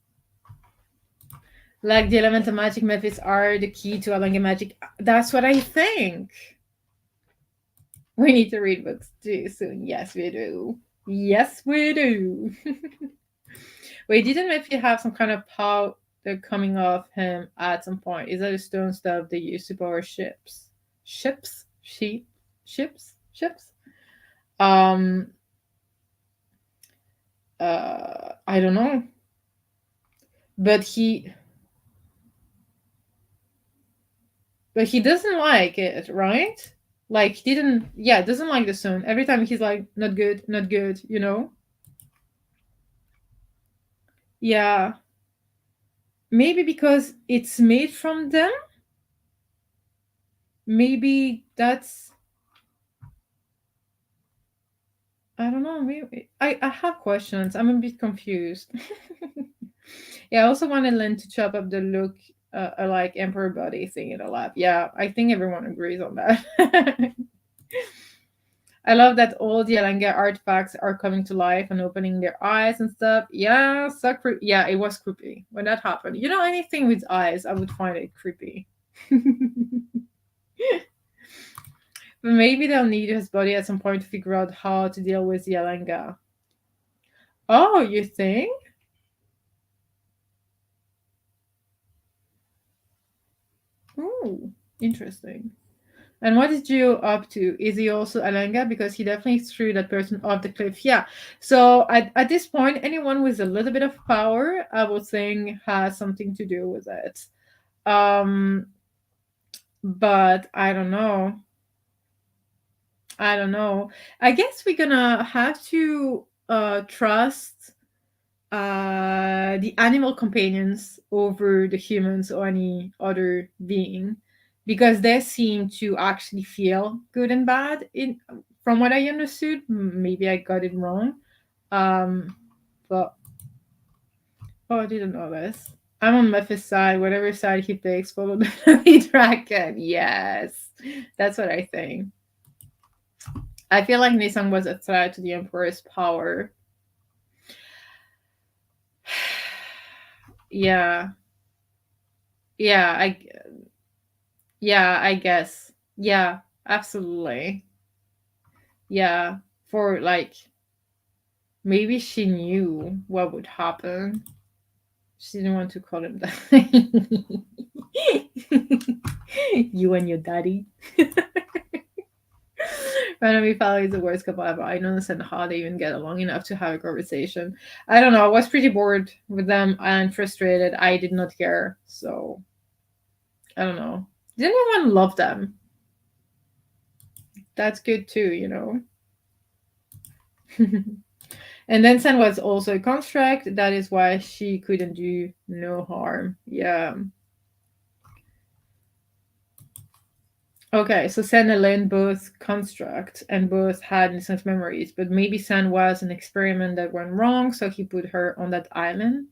Like the elemental magic methods are the key to Alanga magic. That's what I think. We need to read books too soon. Yes, we do. Yes, we do. Wait, didn't Matthew have some kind of powder coming off him at some point? Is that a stone stuff they use to power ships? Ships? Sheep? Ships? Ships? Um, I don't know. But he doesn't like it, right? Like he didn't, yeah, doesn't like the stone. Every time he's like, not good, not good. Yeah, maybe because it's made from them. Maybe that's, I don't know. Maybe I have questions. I'm a bit confused. Yeah, I also wanted Lynn to chop up the look like emperor body thing in the lab. Yeah, I think everyone agrees on that. I love that all the Alanga artifacts are coming to life and opening their eyes and stuff. Yeah, so yeah, it was creepy when that happened. Anything with eyes, I would find it creepy. But maybe they'll need his body at some point to figure out how to deal with the Alanga. Oh, you think? Ooh, interesting. And what is Gio up to? Is he also Alanga? Because he definitely threw that person off the cliff. Yeah. So at this point, anyone with a little bit of power, I would think, has something to do with it. Um, but I don't know. I don't know. I guess we're gonna have to trust the animal companions over the humans or any other being because they seem to actually feel good and bad in from what I understood. Maybe I got it wrong. Um, but oh, I didn't know this. I'm on Memphis' side. Whatever side he picks, follow the enemy dragon. Yes, that's what I think. I feel like Nissan was a threat to the Emperor's power. Yeah, yeah, yeah, I guess. Yeah, absolutely. Yeah, for like maybe she knew what would happen. She didn't want to call him that. You and your daddy. Randomly family is the worst couple ever. I don't understand how they even get along enough to have a conversation. I don't know. I was pretty bored with them and frustrated. I did not care. So I don't know. Did anyone love them? That's good too, you know. And then Sen was also a construct. That is why she couldn't do no harm. Yeah. Okay, so Sen and Lin both construct and both had innocent memories, but maybe Sen was an experiment that went wrong, so he put her on that island.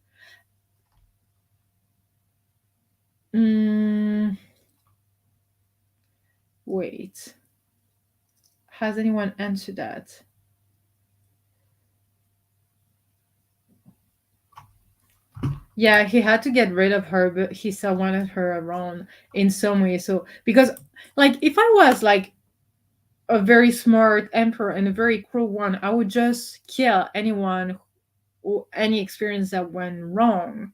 Mm, wait. Has anyone answered that? Yeah, he had to get rid of her, but he still wanted her around in some way. So, because, like, if I was like a very smart emperor and a very cruel one, I would just kill anyone or any experience that went wrong.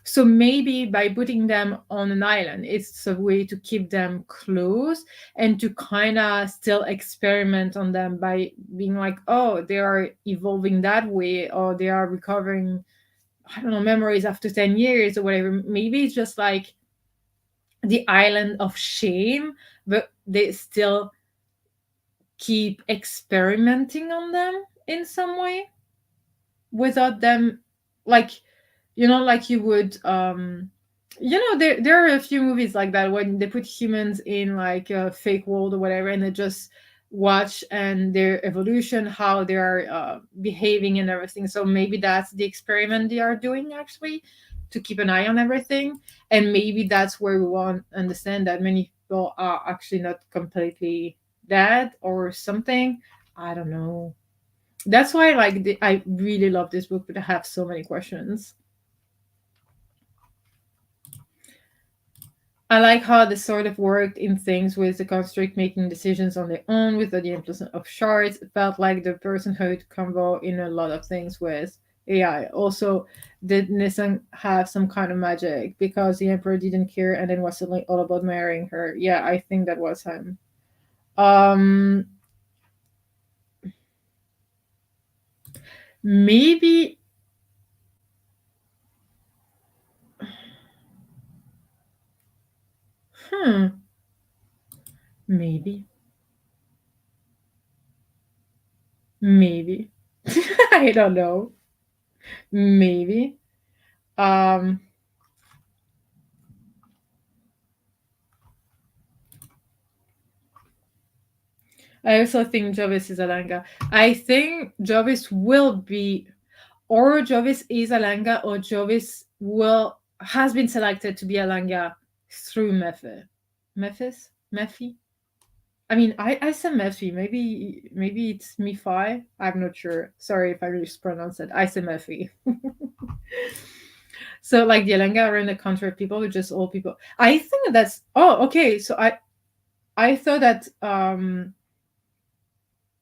So maybe by putting them on an island, it's a way to keep them close and to kind of still experiment on them by being like, oh, they are evolving that way, or they are recovering, I don't know, memories after 10 years or whatever. Maybe it's just like the island of shame, but they still keep experimenting on them in some way without them, like, like you would, there are a few movies like that when they put humans in like a fake world or whatever, and they just watch and their evolution, how they are behaving and everything. So maybe that's the experiment they are doing, actually, to keep an eye on everything. And maybe that's where we want to understand that many people are actually not completely dead or something. I don't know. That's why, like, I really love this book, but I have so many questions. I like how this sort of worked in things with the construct making decisions on their own without the influence of shards. It felt like the personhood combo in a lot of things with AI. Also, did Nissan have some kind of magic because the Emperor didn't care and then was suddenly all about marrying her? Yeah, I think that was him. Um, maybe. Hmm. Maybe. Maybe. I don't know. Maybe. Um, I also think Jovis is Alanga. I think Jovis will be, or Jovis is Alanga, or Jovis will has been selected to be Alanga through Mephi. Mephis? Mephi? I mean, I said Mephi. Maybe it's Mephi. I'm not sure. Sorry if I mispronounced it. I said Mephi. So like the Alanga are in the country of people, just old people. I think that's, oh, okay. So I thought that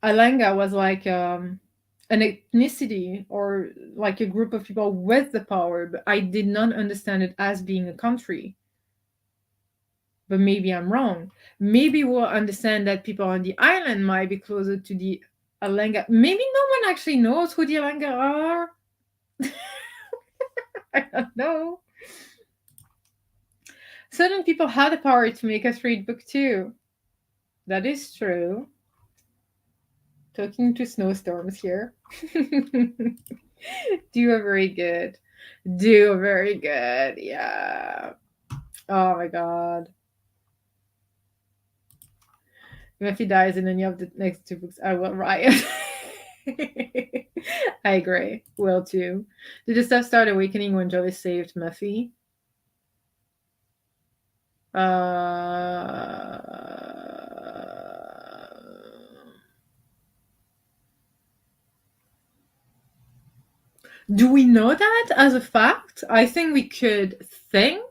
Alanga was like an ethnicity or like a group of people with the power, but I did not understand it as being a country. But maybe I'm wrong. Maybe we'll understand that people on the island might be closer to the Alanga. Maybe no one actually knows who the Alanga are. I don't know. Certain people had the power to make us read book two. That is true. Talking to snowstorms here. Do a very good. Do a very good. Yeah. Oh my god. If he dies in any of the next two books, I will riot. I agree. Will too. Did the stuff start awakening when Joey saved Muffy? Do we know that as a fact? I think we could think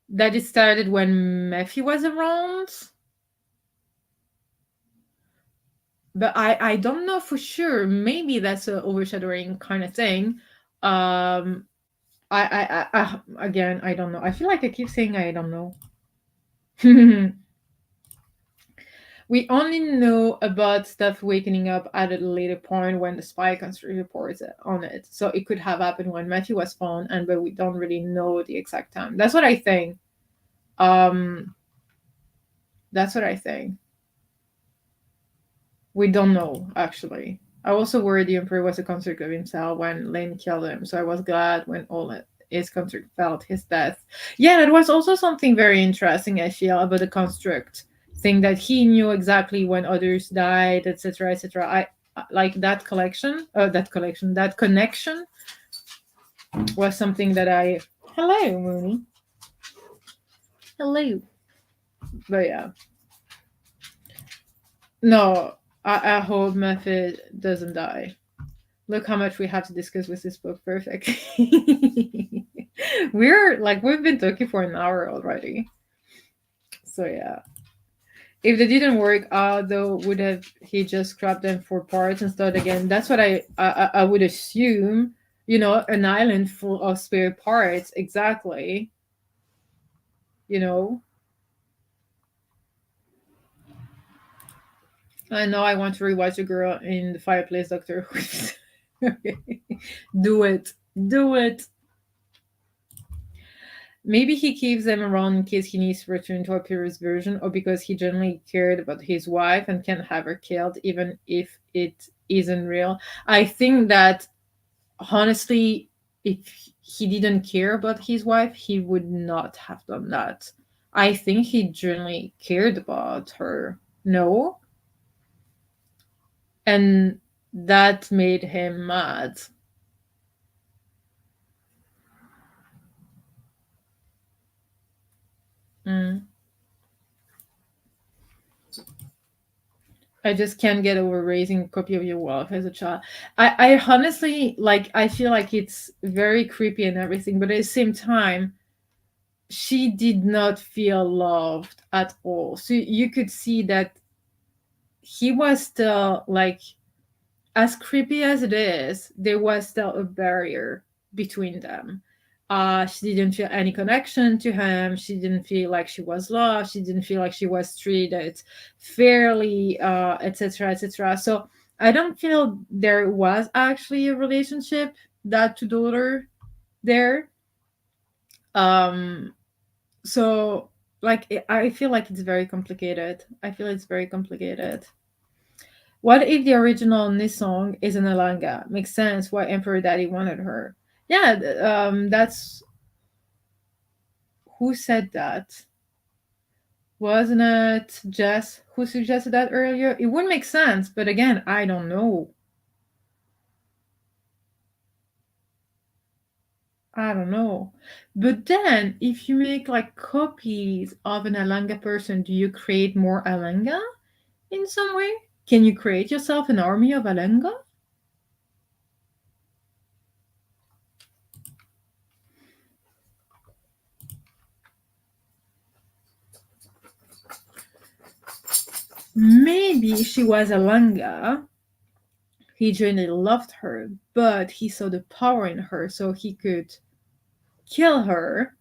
that it started when Muffy was around, but I don't know for sure. Maybe that's a overshadowing kind of thing. Um, I again, I don't know. I feel like I keep saying I don't know. We only know about stuff waking up at a later point when the spy country reports on it. So it could have happened when Matthew was found, and but we don't really know the exact time. That's what I think. Um, that's what I think. We don't know actually. I also worried the Emperor was a construct of himself when Lane killed him, so I was glad when all his construct felt his death. Yeah, that was also something very interesting, I feel, about the construct thing that he knew exactly when others died, etc., etc. I like that collection, that connection was something that I. Hello, Mooney. Hello. But yeah, no, I hope Method doesn't die. Look how much we have to discuss with this book. Perfect. We've been talking for an hour already. So yeah. If they didn't work out though, would have he just scrapped them for parts and start again? That's what I would assume. An island full of spare parts, exactly. You know. I know I want to rewatch a girl in the fireplace, Doctor Who. Do it. Do it. Maybe he keeps them around in case he needs to return to a previous version, or because he genuinely cared about his wife and can't have her killed, even if it isn't real. I think that, honestly, if he didn't care about his wife, he would not have done that. I think he genuinely cared about her. No? And that made him mad. Mm. I just can't get over raising a copy of your wife as a child. I honestly I feel like it's very creepy and everything, but at the same time, she did not feel loved at all. So you could see that he was still as creepy as it is, there was still a barrier between them. She didn't feel any connection to him. She didn't feel like she was loved. She didn't feel like she was treated fairly, etc., etc. So I don't feel there was actually a relationship, dad to daughter, there. Um, so I feel like it's very complicated. I feel it's very complicated. What if the original Nisong is an Alanga? Makes sense why Emperor Daddy wanted her. Yeah, that's who said that. Wasn't it Jess who suggested that earlier? It would make sense, but again, I don't know. I don't know. But then, if you make copies of an Alanga person, do you create more Alanga in some way? Can you create yourself an army of Alanga? Maybe she was Alanga. He genuinely loved her, but he saw the power in her, so he could kill her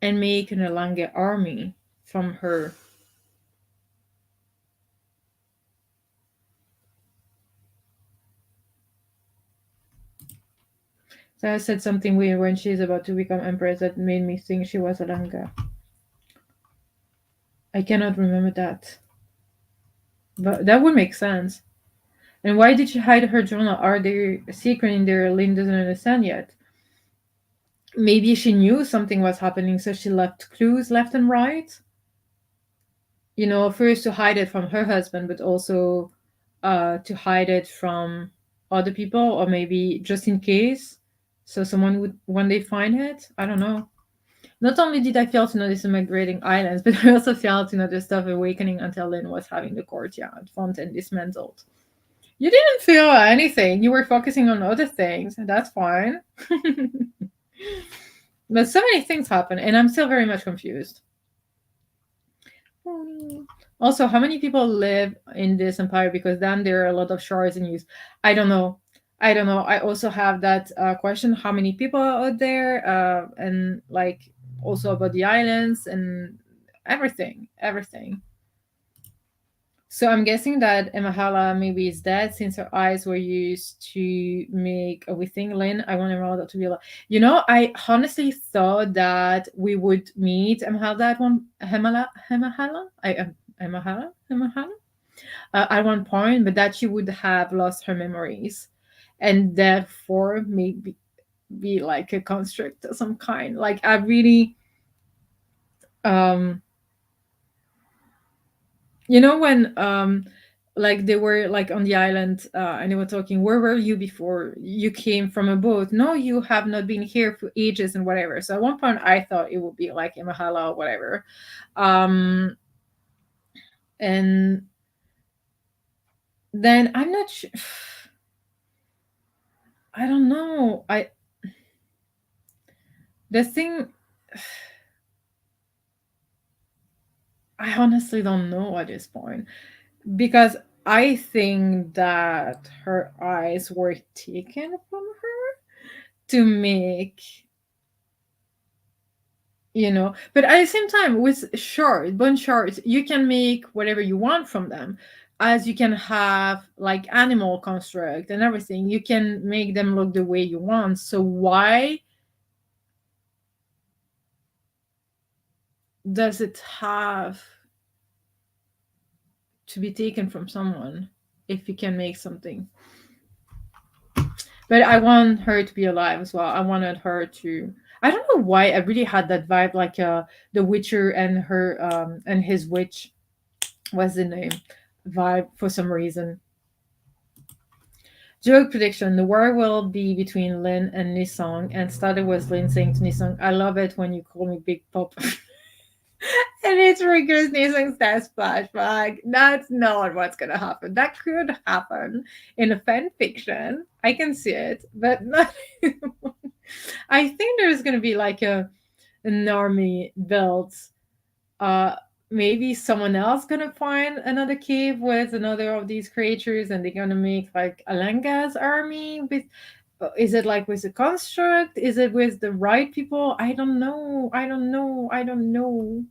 and make an Alanga army from her. So I said something weird when she's about to become empress that made me think she was Alanga. I cannot remember that. But that would make sense. And why did she hide her journal? Are there a secret in there Lynn doesn't understand yet? Maybe she knew something was happening, so she left clues left and right. first to hide it from her husband, but also to hide it from other people, or maybe just in case, so someone would one day find it. I don't know. Not only did I fail to notice the migrating islands, but I also failed to notice stuff awakening until Lynn was having the courtyard fountain dismantled. You didn't feel anything. You were focusing on other things, and that's fine. But so many things happen, and I'm still very much confused. Also, how many people live in this empire? Because then there are a lot of shards in use. I don't know. I don't know. I also have that question: how many people are out there? And like also about the islands and everything, everything. So I'm guessing that Emahala maybe is dead since her eyes were used to make everything. Lynn, I want Emeralda to be alive. I honestly thought that we would meet Emahala at one Emahala? Emahala? At one point, but that she would have lost her memories and therefore maybe be like a construct of some kind. Like I really um when like they were like on the island and they were talking, where were you before you came from a boat? No, you have not been here for ages and whatever. So at one point I thought it would be like Imahala or whatever. And then I'm not sure. I don't know. The thing I honestly don't know at this point, because I think that her eyes were taken from her to make, but at the same time, with bone shards, you can make whatever you want from them, as you can have like animal construct and everything. You can make them look the way you want. So why does it have to be taken from someone if you can make something? But I want her to be alive as well. I wanted her to. I don't know why I really had that vibe, like the Witcher and her and his witch was the name vibe for some reason. Joke prediction: the war will be between Lin and Nisong, and started with Lin saying to Nisong, "I love it when you call me Big Pop." And it triggers Nisong's death flashback. That's not what's gonna happen. That could happen in a fan fiction. I can see it, but not. I think there's gonna be like an army built. Uh, Maybe someone else gonna find another cave with another of these creatures, and they're gonna make like Alanga's army with. Is it like with the construct? Is it with the right people? I don't know. I don't know. I don't know.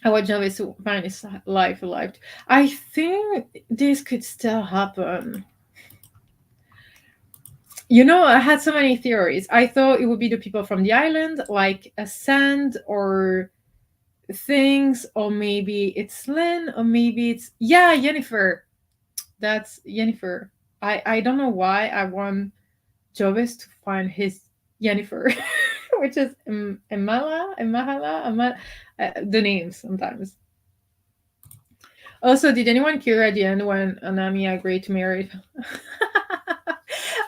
I want Jarvis to find his life alive. I think this could still happen. I had so many theories. I thought it would be the people from the island, like a sand or things, or maybe it's Lynn, or maybe it's Yennefer. That's Yennefer. I don't know why I want Jovis to find his Yennefer, which is the names sometimes. Also, did anyone care at the end when Anami agreed to marry?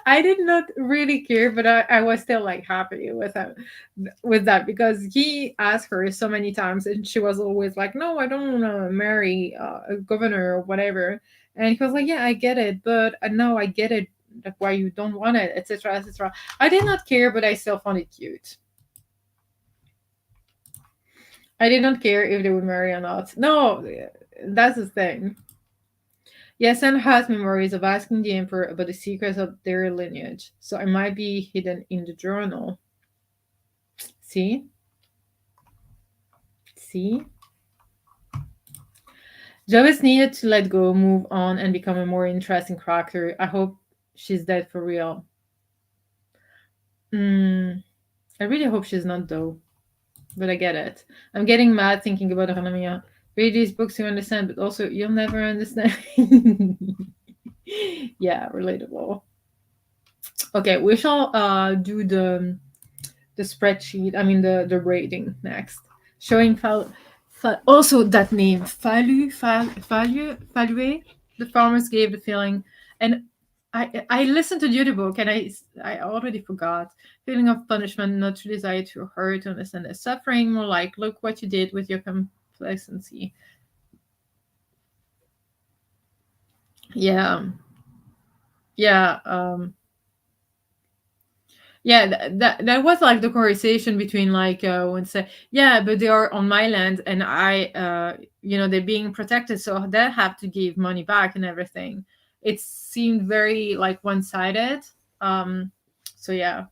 I did not really care, but I was still like happy with that, because he asked her so many times and she was always like, no, I don't want to marry a governor or whatever. And he was like, yeah, I get it, but now I get it, like why you don't want it, etc., etc. I did not care, but I still found it cute. I did not care if they would marry or not. No, that's the thing. Yasen has memories of asking the Emperor about the secrets of their lineage, so it might be hidden in the journal. See? See? Jovis needed to let go, move on, and become a more interesting character. I hope she's dead for real. I really hope she's not, though. But I get it. I'm getting mad thinking about Hanamiya. Read these books, you understand, but also you'll never understand. Yeah, relatable. Okay, we shall do the spreadsheet. I mean the rating next, showing also that name Falue. The farmers gave the feeling, and I listened to the audiobook and I already forgot feeling of punishment, not to desire to hurt, to understand their suffering, more like look what you did with your complacency. Yeah, yeah. Yeah, that was like the conversation between like when say, yeah, but they are on my land and I they're being protected, so they have to give money back and everything. It seemed very like one-sided. um so yeah,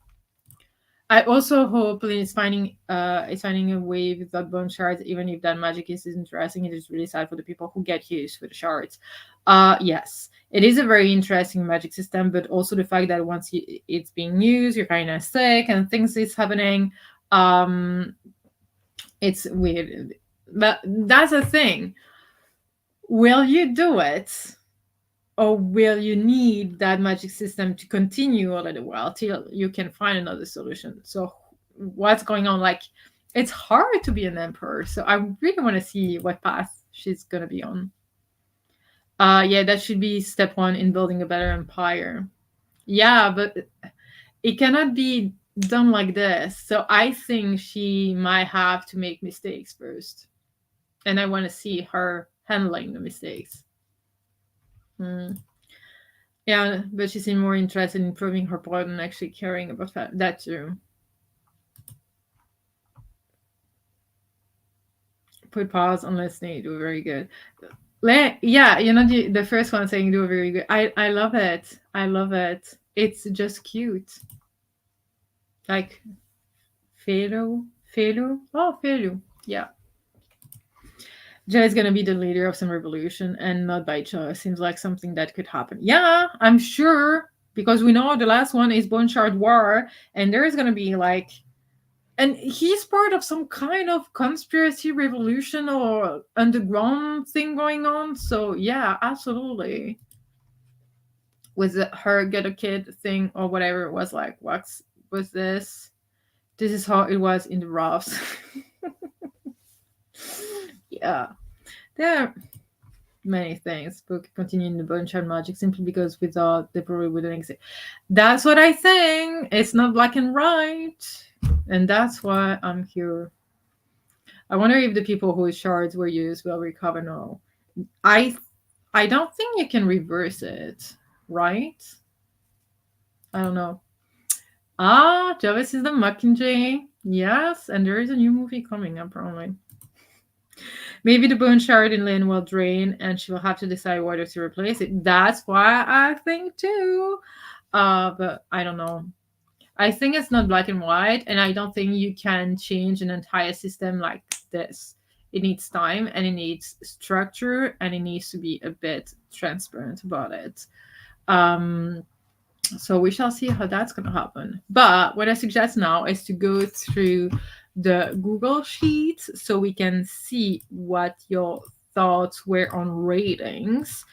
I also hope Lynn is finding a way without bone shards, even if that magic is interesting. It is really sad for the people who get used with the shards. Yes, it is a very interesting magic system, but also the fact that once it's being used, you're kind of sick and things is happening. Um, it's weird, but that's the thing. Will you do it? Or will you need that magic system to continue a little while till you can find another solution? So what's going on? Like, it's hard to be an emperor, so I really want to see what path she's gonna be on. Yeah, that should be step one in building a better empire. Yeah, but it cannot be done like this, so I think she might have to make mistakes first, and I want to see her handling the mistakes. Hmm. Yeah, but she seemed more interested in proving her part than actually caring about that too. Put pause on listening, do very good. Yeah, the first one saying do very good. I love it. I love it. It's just cute. Like Felo. Yeah. Jay is gonna be the leader of some revolution and not by choice. Seems like something that could happen. Yeah, I'm sure. Because we know the last one is Bone Shard War, and there is gonna be like, and he's part of some kind of conspiracy revolution or underground thing going on. So yeah, absolutely. Was it her get a kid thing or whatever it was like? What was this? This is how it was in the Rofts. Yeah, there are many things. Book continuing the bone shard magic simply because without they probably wouldn't exist. That's what I think. It's not black and white, and that's why I'm here. I wonder if the people whose shards were used will recover now. I I don't think you can reverse it, right? I don't know. Ah, Jarvis is the Mockingjay. Yes, and there is a new movie coming apparently. Maybe the bone shard in Lynn will drain and she will have to decide whether to replace it. That's why I think too. But I don't know. I think it's not black and white, and I don't think you can change an entire system like this. It needs time and it needs structure and it needs to be a bit transparent about it. Um, so we shall see how that's going to happen. But what I suggest now is to go through the Google Sheets so we can see what your thoughts were on ratings,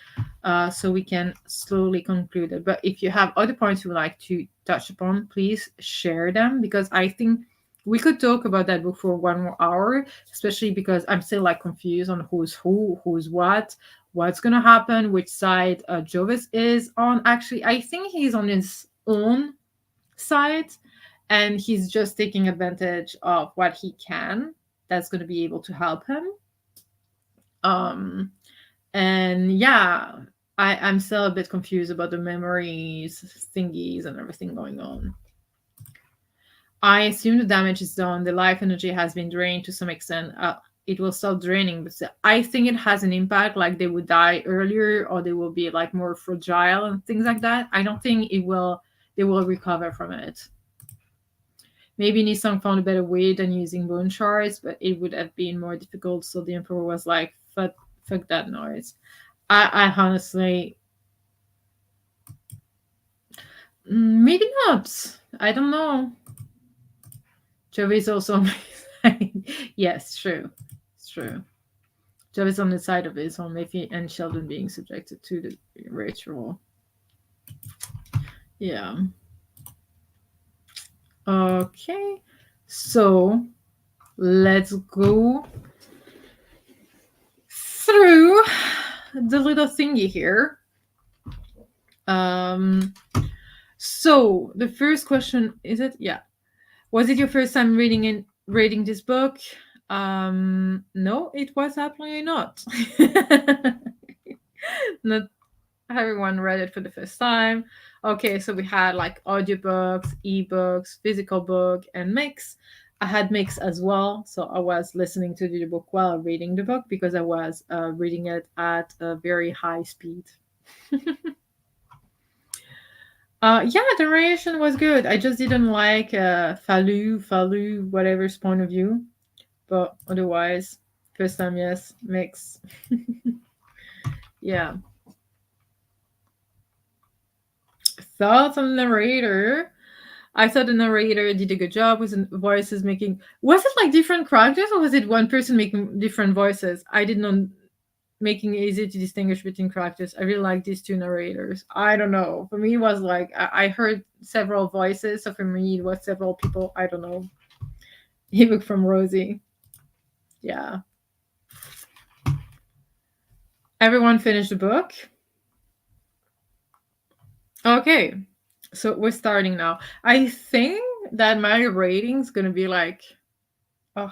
so we can slowly conclude it. But if you have other points you would like to touch upon, please share them, because I think we could talk about that book for 1 more hour, especially because I'm still like confused on who's what's gonna happen, which side Jovis is on. Actually, I think he's on his own side, and he's just taking advantage of what he can. That's gonna be able to help him. Um, and yeah, I'm still a bit confused about the memories, thingies, and everything going on. I assume the damage is done. The life energy has been drained to some extent. It will stop draining, but I think it has an impact. Like they would die earlier, or they will be like more fragile and things like that. I don't think it will. They will recover from it. Maybe Nissan found a better way than using bone shards, but it would have been more difficult. So the emperor was like, fuck that noise." I honestly, maybe not. I don't know. Joey is also yes, true. It's true. Joe is on the side of his own Miffy and Sheldon being subjected to the ritual. Yeah. Okay. So let's go through the little thingy here. Um, so the first question is it? Yeah. Was it your first time reading this book? No, it was absolutely not. Not everyone read it for the first time. Okay, so we had like audiobooks, ebooks, physical book, and mix. I had mix as well, so I was listening to the book while reading the book because I was reading it at a very high speed. Yeah, the narration was good. I just didn't like Falu, whatever's point of view. But otherwise, first time, yes, mix. Yeah. Thoughts on the narrator. I thought the narrator did a good job with the voices making. Was it like different characters or was it one person making different voices? I did not making it easy to distinguish between characters. I really like these two narrators. I don't know. For me, it was like I heard several voices, so for me, it was several people. I don't know. Ebook from Rosie. Yeah. Everyone finished the book. Okay. So we're starting now. I think that my rating's gonna be like, oh,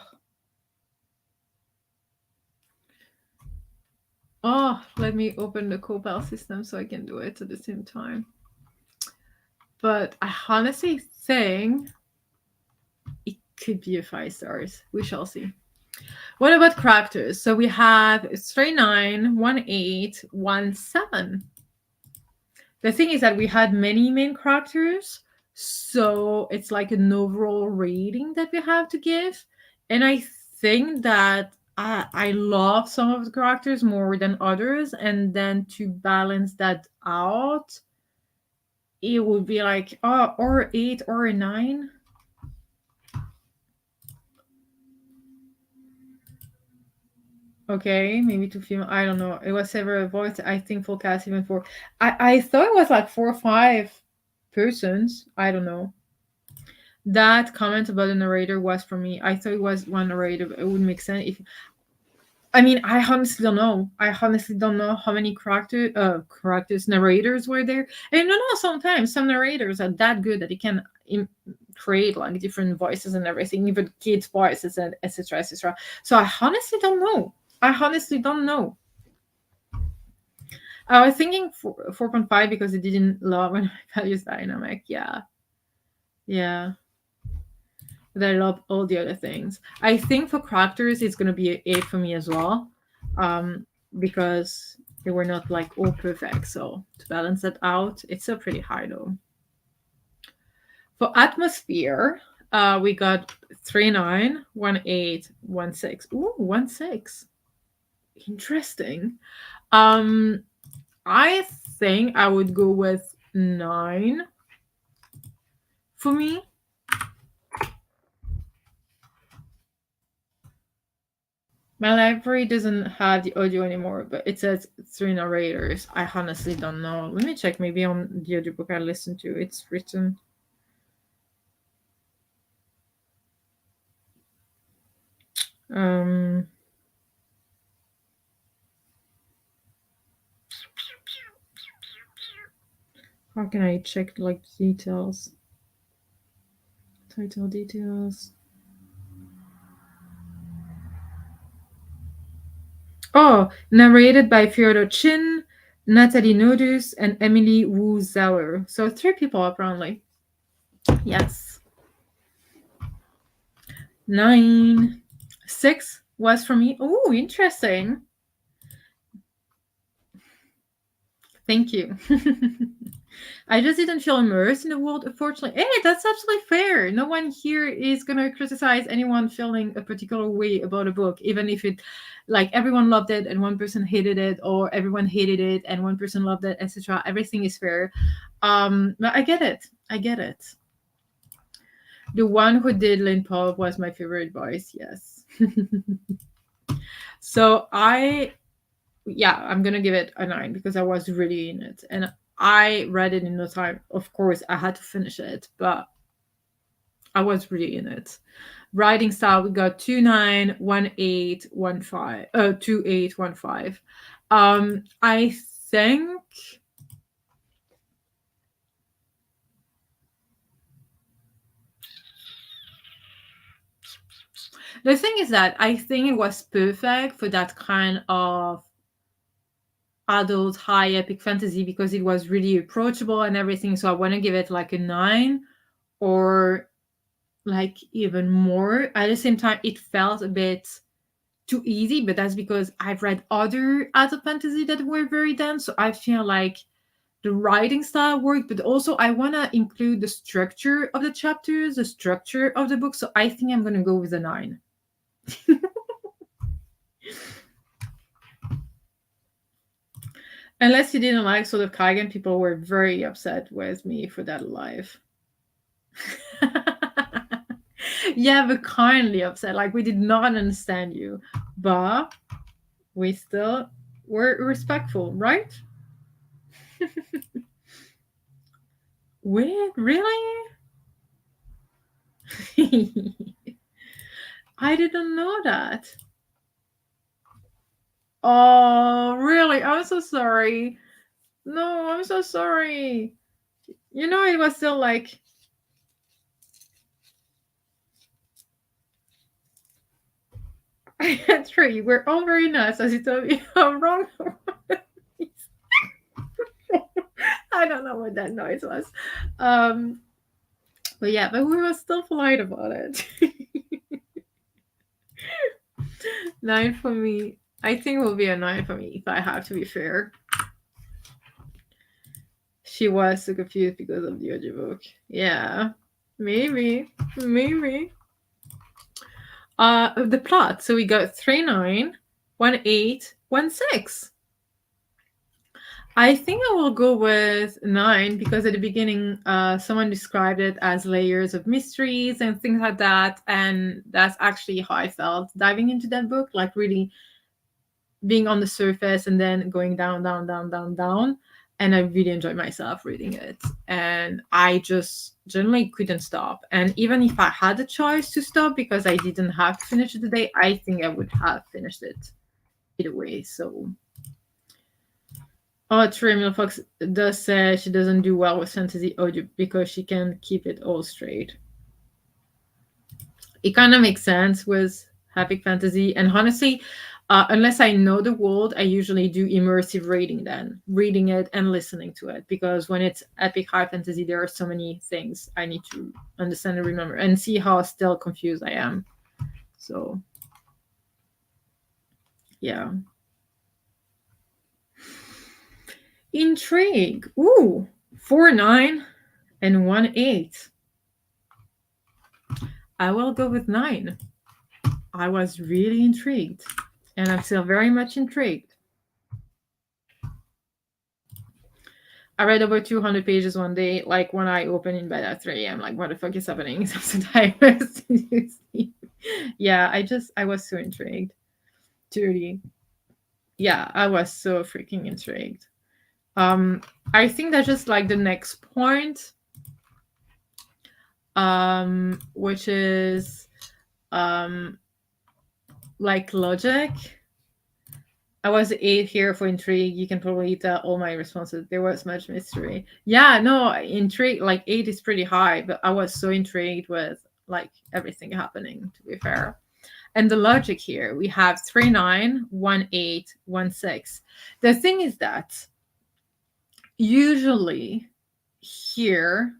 let me open the Copal system so I can do it at the same time. But I honestly think it could be a 5 stars. We shall see. What about characters? So we have 3-9, 1-8, 1-7. The thing is that we had many main characters, so it's like an overall rating that we have to give. And I think that I love some of the characters more than others, and then to balance that out, it would be like or 8 or a 9. Okay, maybe two female. I don't know. It was several voices. I think full cast even four. I thought it was like 4 or 5 persons. I don't know. That comment about the narrator was for me. I thought it was one narrator. It would make sense if. I mean, I honestly don't know. I honestly don't know how many characters narrators were there. And you know, sometimes some narrators are that good that they can create like different voices and everything, even kids' voices and etc. etc. So I honestly don't know. I honestly don't know. I was thinking 4.5 because it didn't love when I values dynamic. Yeah. Yeah. But I love all the other things. I think for characters, it's going to be an 8 for me as well. Because they were not like all perfect. So to balance that out, it's still pretty high though. For atmosphere, we got 3-9, 1-8, 1-6. Ooh, 1-6. Interesting. I think I would go with 9 for me. My library doesn't have the audio anymore, but it says 3 narrators. I honestly don't know. Let me check. Maybe on the audiobook I listened to, it's written. How can I check like details? Title details. Oh, narrated by Fyodor Chin, Natalie Nodus, and Emily Wu Zauer. So 3 people apparently. Yes. 9. 6 was for me. Oh, interesting. Thank you. I just didn't feel immersed in the world, unfortunately. Hey, that's absolutely fair. No one here is going to criticize anyone feeling a particular way about a book, even if it, like, everyone loved it and one person hated it, or everyone hated it and one person loved it, etc. Everything is fair. But I get it. I get it. The one who did Lynn Paul was my favorite voice, yes. So I'm gonna give it a 9 because I was really in it, and I read it in no time. Of course, I had to finish it, but I was really in it. Writing style, we got 291815 2815. I think the thing is that I think it was perfect for that kind of adult high epic fantasy because it was really approachable and everything. So I want to give it like a 9 or like even more. At the same time, it felt a bit too easy, but that's because I've read other adult fantasy that were very dense. So I feel like the writing style worked, but also I want to include the structure of the chapters, the structure of the book. So I think I'm going to go with a 9. Unless you didn't like Sword of Kaigen, people were very upset with me for that live. Yeah, but kindly upset. Like, we did not understand you. But we still were respectful, right? Wait, really? I didn't know that. Oh, really? I'm so sorry. No, I'm so sorry. You know, it was still like. That's true. You were all very nice as you told me how wrong. I don't know what that noise was. Um, but yeah, but we were still polite about it. 9 for me. I think it will be a 9 for me if I have to be fair. She was so confused because of the audiobook. Yeah, maybe, maybe. The plot. So we got 391816. I think I will go with 9 because at the beginning, someone described it as layers of mysteries and things like that, and that's actually how I felt diving into that book, like really being on the surface and then going down, down, down, down, down. And I really enjoyed myself reading it, and I just generally couldn't stop. And even if I had a choice to stop because I didn't have to finish it today, I think I would have finished it either way. So oh, Tremel Fox does say she doesn't do well with fantasy audio because she can keep it all straight. It kind of makes sense with epic fantasy, and honestly, unless I know the world, I usually do immersive reading then, reading it and listening to it, because when it's epic high fantasy, there are so many things I need to understand and remember and see how still confused I am. So, yeah. Intrigue. Ooh, 4 9 and 1 8. I will go with 9. I was really intrigued, and I'm still very much intrigued. I read over 200 pages one day, like when I opened in bed at 3 a.m. Like, what the fuck is happening? I'm so tired. Yeah, I was so intrigued. Truly. Yeah, I was so freaking intrigued. I think that's just like the next point, which is like logic. I was 8 here for intrigue. You can probably tell all my responses. There was much mystery. Yeah, no, intrigue, like 8 is pretty high, but I was so intrigued with like everything happening, to be fair. And the logic here, we have 391816. The thing is that usually here,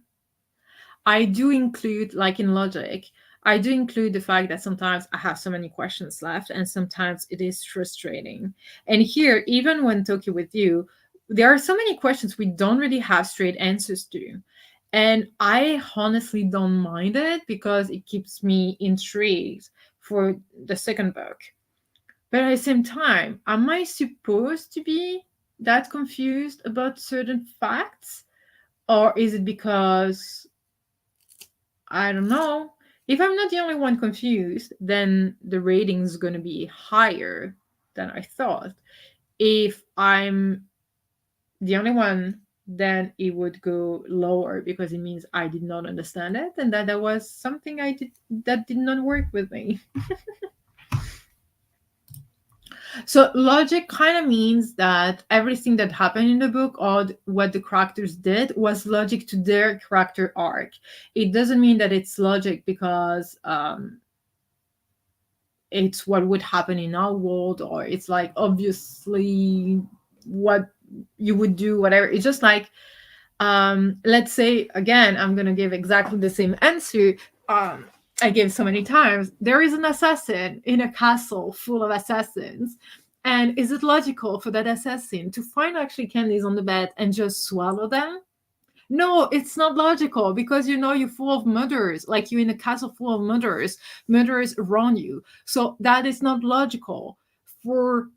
I do include, like in logic, I do include the fact that sometimes I have so many questions left and sometimes it is frustrating. And here, even when talking with you, there are so many questions we don't really have straight answers to. And I honestly don't mind it because it keeps me intrigued for the second book. But at the same time, am I supposed to be that confused about certain facts? Or is it because I don't know? If I'm not the only one confused, then the rating is going to be higher than I thought. If I'm the only one then it would go lower because it means I did not understand it and that there was something I did that did not work with me. So logic kind of means that everything that happened in the book or what the characters did was logic to their character arc. It doesn't mean that it's logic because it's what would happen in our world or it's like obviously what you would do, whatever. It's just like let's say again, I'm gonna give exactly the same answer I gave so many times. There is an assassin in a castle full of assassins, and is it logical for that assassin to find actually candies on the bed and just swallow them? No, it's not logical because you're full of murderers, like you're in a castle full of murderers around you. So that is not logical for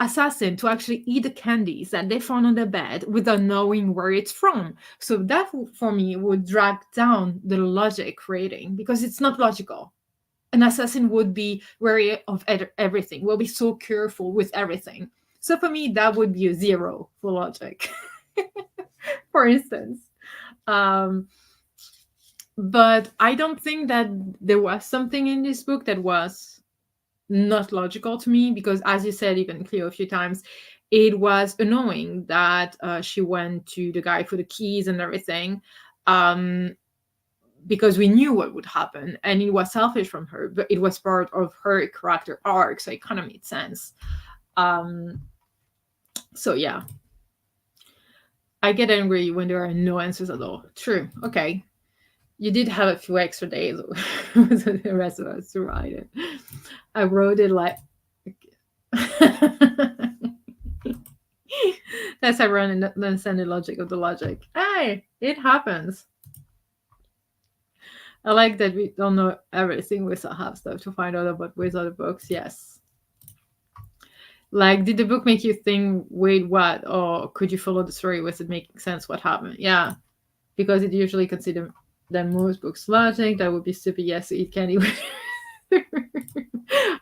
assassin to actually eat the candies that they found on the bed without knowing where it's from. So that for me would drag down the logic rating because it's not logical. An assassin would be wary of everything, will be so careful with everything. So for me, that would be a 0 for logic, for instance. Um, but I don't think that there was something in this book that was not logical to me because, as you said, even Cleo a few times, it was annoying that she went to the guy for the keys and everything, because we knew what would happen, and it was selfish from her, but it was part of her character arc, so it kind of made sense. So yeah, I get angry when there are no answers at all. True. Okay. You did have a few extra days with the rest of us to write it. I wrote it like that's ironic and understand the logic of the logic. Hey, it happens. I like that we don't know everything. We still have stuff to find out about with other books. Yes. Like, did the book make you think, wait, what? Or could you follow the story? Was it making sense? What happened? Yeah. Because it usually consider than most books logic. That would be stupid. Yes, to eat candy.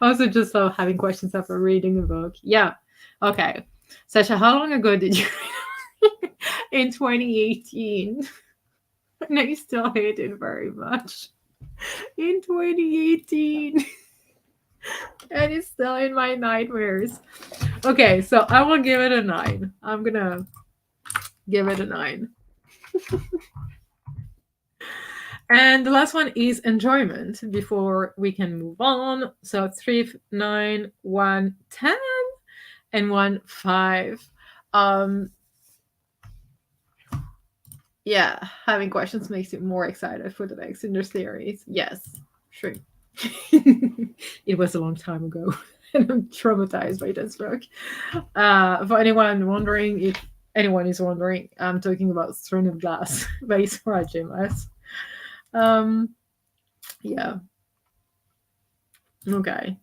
Also, just love having questions after reading a book. Yeah. Okay. Sasha, how long ago did you read? In 2018. And I still hate it very much. In 2018. And it's still in my nightmares. Okay, so I will give it a 9. I'm gonna give it a 9. And the last one is enjoyment before we can move on. So 3, 9, 1, 10, and 1, 5. Yeah, having questions makes you more excited for the next in the series. Yes, true. It was a long time ago, and I'm traumatized by this book. For anyone wondering, if anyone is wondering, I'm talking about Throne of Glass by Sarah J. Maas. Yeah. Okay.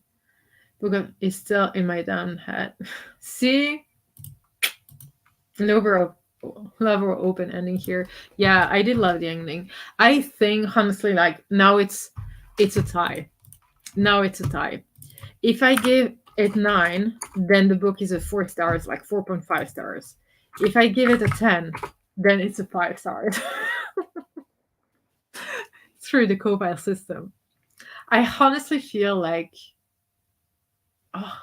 Book is still in my damn head. See? Lover open ending here. Yeah, I did love the ending. I think honestly, like now it's a tie. Now it's a tie. If I give it 9, then the book is a 4 stars, like 4.5 stars. If I give it a 10, then it's a 5 stars. Through the co-file system. I honestly feel like oh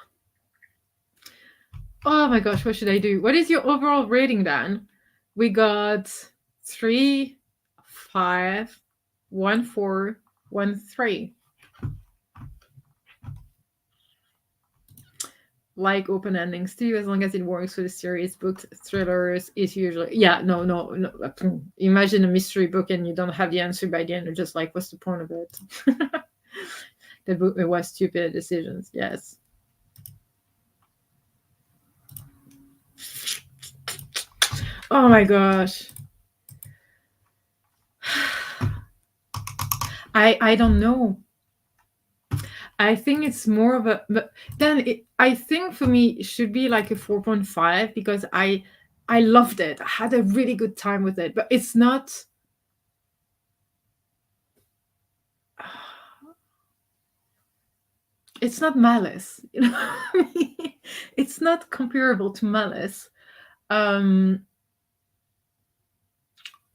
my gosh, what should I do? What is your overall rating then? We got 3, 5, 1, 4, 1, 3. Like open endings too, as long as it works for the series. Books, thrillers is usually no. Imagine a mystery book and you don't have the answer by the end. You're just like, what's the point of it? The book, it was stupid decisions. Yes. Oh my gosh. I don't know. I think it's more of a, but then I think for me it should be like a 4.5 because I loved it. I had a really good time with it, but it's not. It's not Malice, you know. It's not comparable to Malice.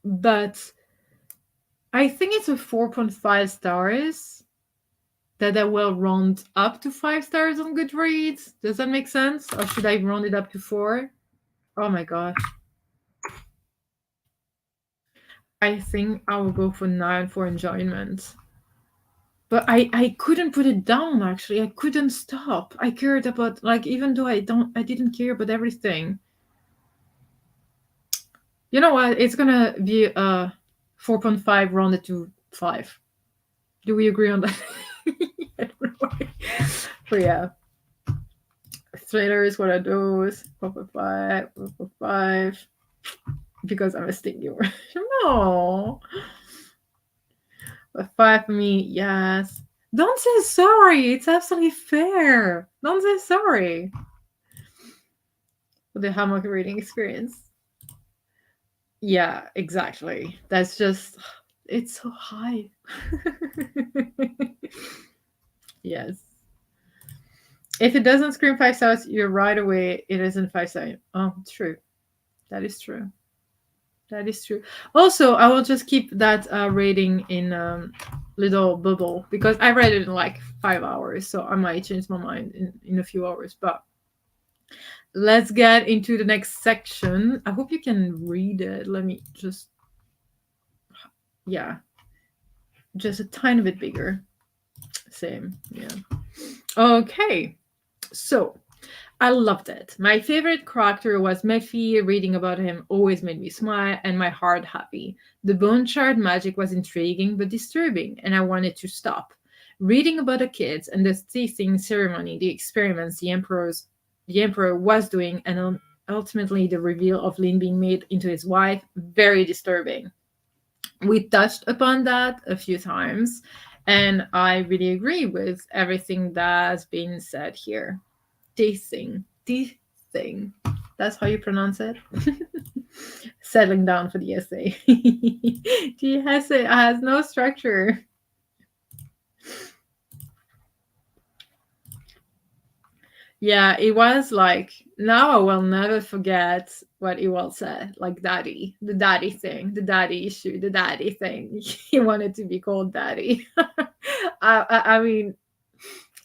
but I think it's a 4.5 stars that I will round up to 5 stars on Goodreads. Does that make sense? Or should I round it up to 4? Oh my gosh. I think I will go for 9 for enjoyment. But I couldn't put it down actually. I couldn't stop. I cared about, like, even though I didn't care about everything. You know what? It's gonna be a 4.5 rounded to 5. Do we agree on that? I don't know why. But yeah. Thrillers, what are those? 4.5, 4.5. Because I'm a stingy one. No. But 5 for me, yes. Don't say sorry. It's absolutely fair. Don't say sorry. For the hammock reading experience. Yeah, exactly. That's just, it's so high. Yes. If it doesn't scream 5 stars, you're right away. It isn't 5 stars. Oh, true. That is true. That is true. Also, I will just keep that rating in little bubble because I read it in like 5 hours, so I might change my mind in a few hours. But let's get into the next section. I hope you can read it. Let me just, yeah, just a tiny bit bigger. Same, yeah. Okay, so I loved it. My favorite character was Mephie. Reading about him always made me smile and my heart happy. The bone shard magic was intriguing but disturbing, and I wanted to stop. Reading about the kids and the tasting ceremony, the experiments the emperor was doing, and ultimately the reveal of Lin being made into his wife, very disturbing. We touched upon that a few times, and I really agree with everything that's been said here. Tasting. Tasting. That's how you pronounce it? Settling down for the essay. The essay has no structure. Yeah, it was like, now I will never forget what Ewald said. Like, daddy, the daddy thing, the daddy issue, the daddy thing. He wanted to be called daddy. I mean,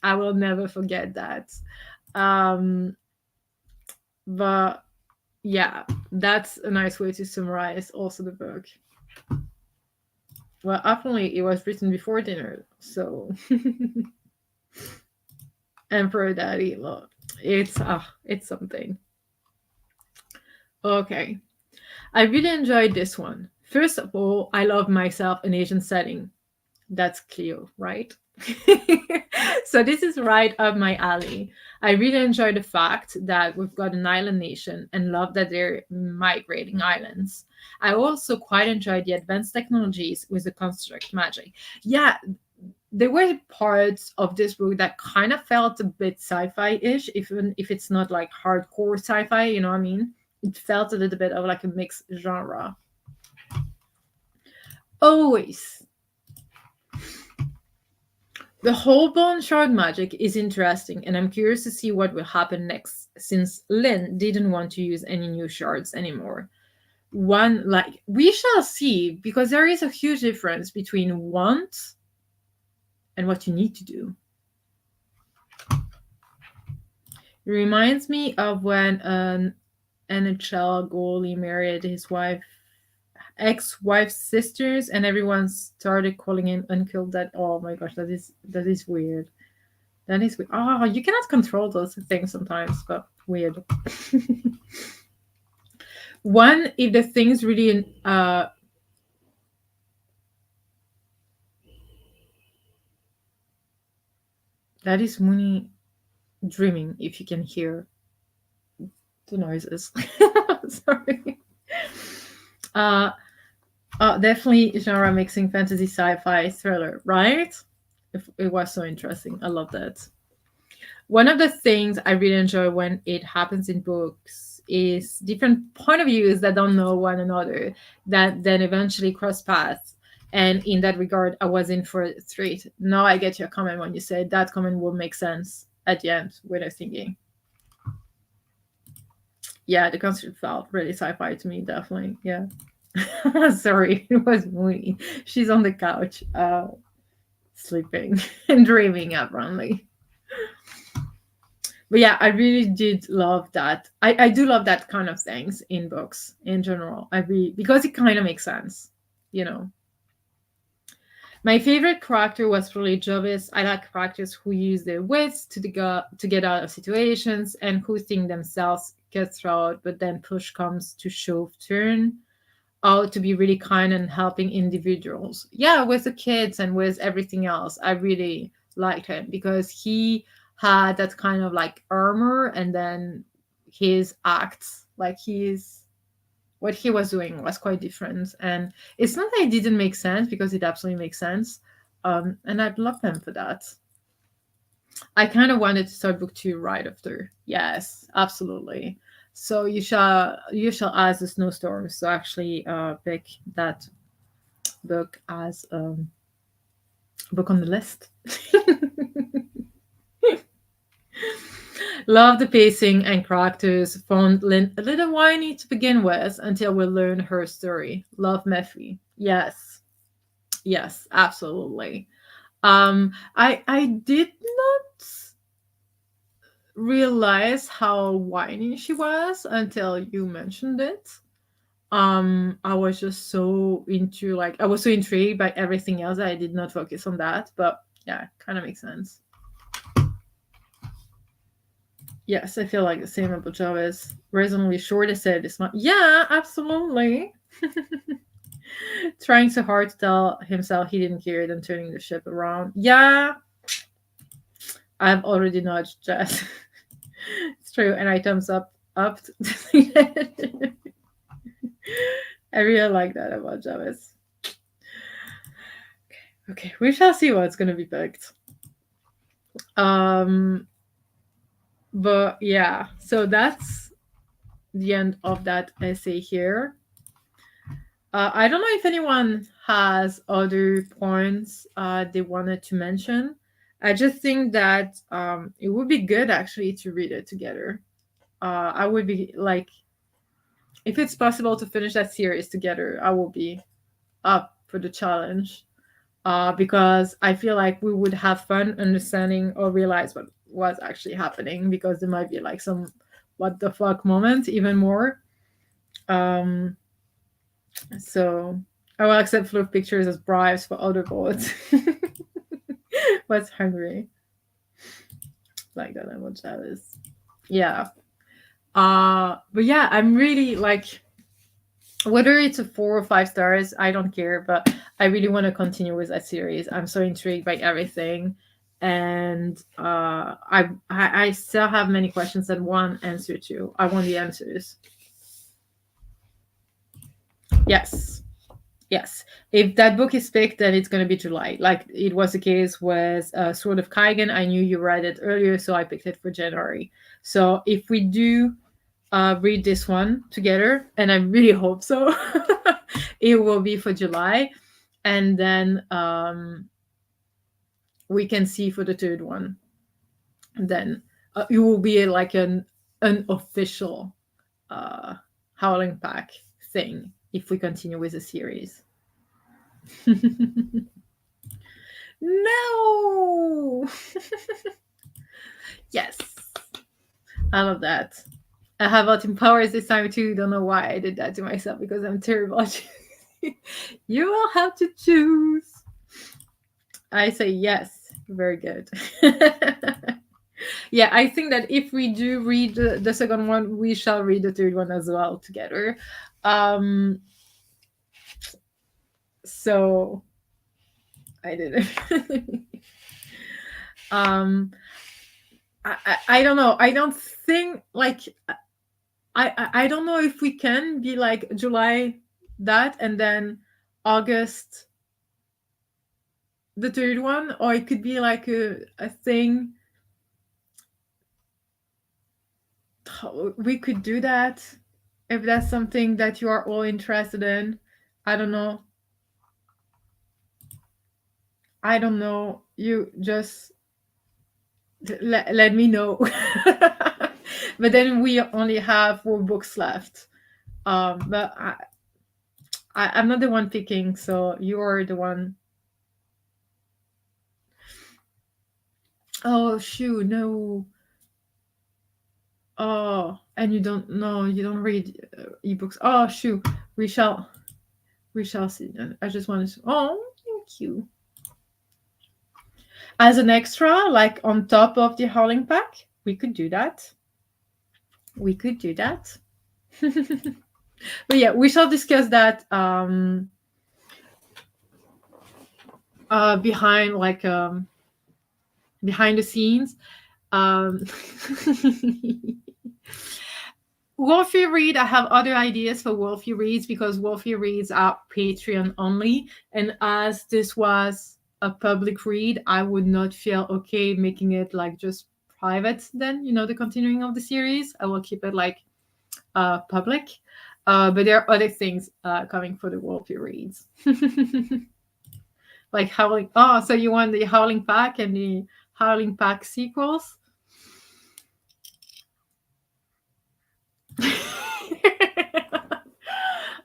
I will never forget that. Um, but yeah, that's a nice way to summarize also the book. Well, apparently it was written before dinner, so Emperor Daddy, look, it's something. Okay, I really enjoyed this one. First of all, I love myself an Asian setting. That's Cleo, right? So this is right up my alley. I really enjoy the fact that we've got an island nation and love that they're migrating islands. I also quite enjoy the advanced technologies with the construct magic. Yeah, there were parts of this book that kind of felt a bit sci-fi-ish, even if it's not like hardcore sci-fi, you know what I mean? It felt a little bit of like a mixed genre. Always. The whole bone shard magic is interesting, and I'm curious to see what will happen next, since Lynn didn't want to use any new shards anymore. One, like, we shall see, because there is a huge difference between want and what you need to do. It reminds me of when an NHL goalie married his ex-wife's sisters, and everyone started calling him Uncle Dad. Oh my gosh, that is weird. That is weird. Oh, you cannot control those things sometimes, but weird. One, if the things really that is Mooney dreaming, if you can hear the noises. Sorry. Uh Definitely genre mixing fantasy, sci-fi, thriller, right? It was so interesting. I love that. One of the things I really enjoy when it happens in books is different point of views that don't know one another that then eventually cross paths. And in that regard, I was in for a treat. Now I get your comment when you say that comment will make sense at the end when I was thinking. Yeah, the concept felt really sci-fi to me, definitely. Yeah. Sorry, it was Mooney. She's on the couch, sleeping and dreaming apparently. But yeah, I really did love that. I do love that kind of things in books in general. I really, because it kind of makes sense, you know. My favorite character was really Jovis. I like characters who use their wits to get out of situations and who think themselves cutthroat, but then push comes to shove turn out to be really kind and helping individuals. Yeah, with the kids and with everything else, I really liked him because he had that kind of like armor, and then his acts, like his what he was doing was quite different. And it's not that it didn't make sense, because it absolutely makes sense. And I'd love him for that. I kind of wanted to start book two right after. Yes, absolutely. So you shall ask the snowstorms to actually pick that book as a book on the list. Love the pacing and characters. Found Lynn a little whiny to begin with until we learn her story. Love Mephi. Yes, yes, absolutely. I did not realize how whiny she was until you mentioned it. I was just so into, like, I was so intrigued by everything else that I did not focus on that. But yeah, kind of makes sense. Yes, I feel like the same about Chavez. Reasonably short, I said this month. Yeah, absolutely. Trying so hard to tell himself he didn't care, then turning the ship around. Yeah, I've already nudged Jess. It's true, and I thumbs up. I really like that about Chavez. Okay, we shall see what's gonna be picked. Um, but yeah, so that's the end of that essay here. I don't know if anyone has other points they wanted to mention. I just think that it would be good actually to read it together. I would be like, if it's possible to finish that series together, I will be up for the challenge. Because I feel like we would have fun understanding or realize what was actually happening, because there might be like some what the fuck moment even more. Um, so I will accept fluff pictures as bribes for other votes. What's hungry? Like that, I'm jealous. Yeah. But yeah, I'm really like, whether it's a 4 or 5 stars, I don't care, but I really want to continue with that series. I'm so intrigued by everything. And I still have many questions that one answer to. I want the answers. Yes. Yes. If that book is picked, then it's going to be July. Like it was the case with Sword of Kaigen. I knew you read it earlier, so I picked it for January. So if we do read this one together, and I really hope so, it will be for July. And then we can see for the third one. And then it will be like an unofficial Howling Pack thing if we continue with the series. No. Yes, I love that. I have Ultimate Powers this time too. Don't know why I did that to myself, because I'm terrible. You will have to choose. I say yes. Very good. Yeah, I think that if we do read the second one, we shall read the third one as well together. So I did it. I don't know. I don't think like I don't know if we can be like July that, and then August the third one, or it could be like a thing. We could do that if that's something that you are all interested in. I don't know. I don't know. You just let me know. But then we only have 4 books left. But I'm not the one picking, so you are the one. Oh shoot, no. Oh, and you don't know, you don't read ebooks. Oh shoot, we shall we shall see. I just wanted to. Oh, thank you. As an extra, like on top of the Howling pack, we could do that. We could do that. But yeah, we shall discuss that behind behind the scenes. Um, Wolfie Read, I have other ideas for Wolfie Reads because Wolfie Reads are Patreon only. And as this was a public read, I would not feel okay making it like just private then, the continuing of the series. I will keep it like public. But there are other things coming for the Wolfie Reads. Like Howling. Oh, so you want the Howling Pack and the Howling Pack sequels?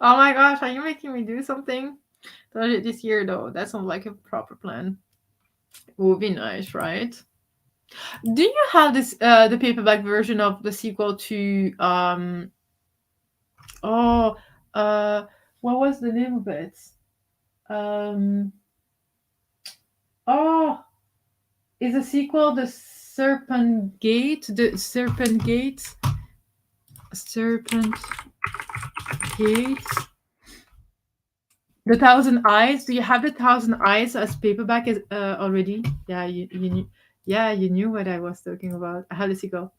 Oh my gosh, are you making me do something this year though? That sounds like a proper plan. It would be nice, right? Do you have this the paperback version of the sequel to oh what was the name of it? Um oh, is a sequel the Serpent Gate? The Serpent Gate? Serpent Gate? The Thousand Eyes. Do you have the Thousand Eyes as paperback is already? Yeah, you knew. Yeah, you knew what I was talking about. How does it go?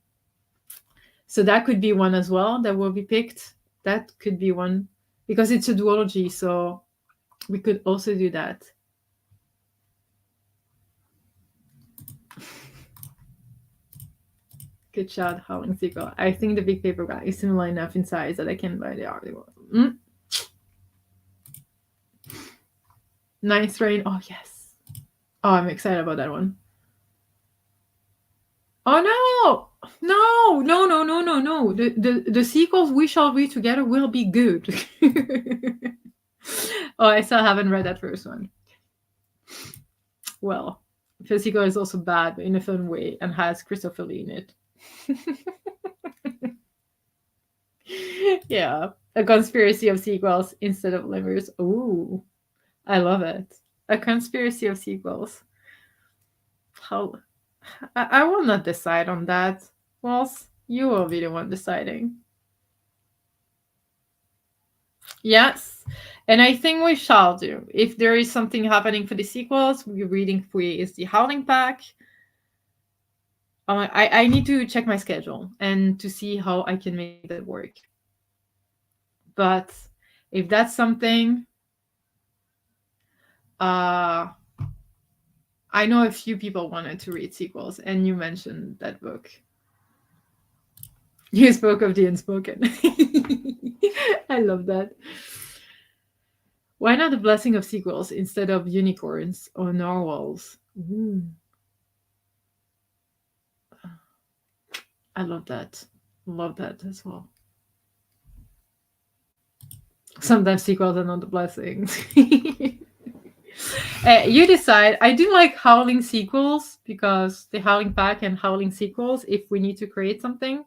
So that could be one as well that will be picked. That could be one because it's a duology, so we could also do that. Good shot, Howling sequel. I think the big paperback is similar enough in size that I can buy the article. Ninth Rain. Oh yes. Oh, I'm excited about that one. Oh no! No! No! No! No! No! No! The sequels we shall read together will be good. Oh, I still haven't read that first one. Well, the sequel is also bad, but in a fun way, and has Christopher Lee in it. Yeah, a conspiracy of sequels instead of livers. Ooh, I love it. A conspiracy of sequels. How? I will not decide on that. Walls, you will be the one deciding. Yes, and I think we shall do. If there is something happening for the sequels, we're reading free is the Howling Pack. I need to check my schedule and to see how I can make that work. But if that's something, I know a few people wanted to read sequels, and you mentioned that book. You spoke of the unspoken. I love that. Why not the blessing of sequels instead of unicorns or narwhals? Ooh. I love that. Love that as well. Sometimes sequels are not the blessings. You decide. I do like Howling sequels because the Howling Pack and Howling sequels if we need to create something.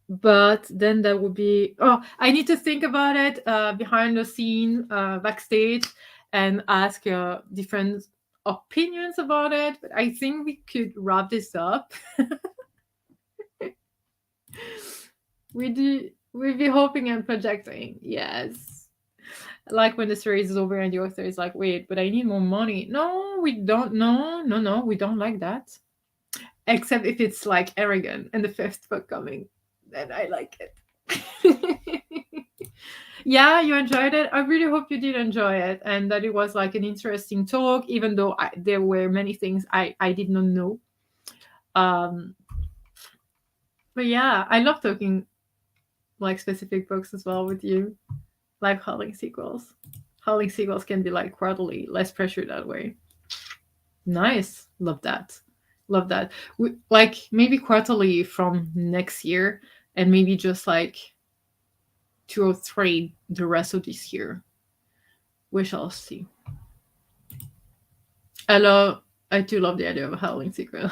But then that would be I need to think about it behind the scene, backstage, and ask different opinions about it. But I think we could wrap this up. We'd be hoping and projecting. Yes. Like when the series is over and the author is like, wait, but I need more money. No, we don't. No, we don't like that. Except if it's like arrogant and the fifth book coming, then I like it. Yeah, you enjoyed it. I really hope you did enjoy it and that it was like an interesting talk, even though there were many things I did not know. But yeah, I love talking like specific books as well with you, like Howling sequels. Howling sequels can be like quarterly, less pressure that way. Nice, love that. Love that. Like maybe quarterly from next year, and maybe just like 2 or 3 the rest of this year. We shall see. I do love the idea of a Howling sequel.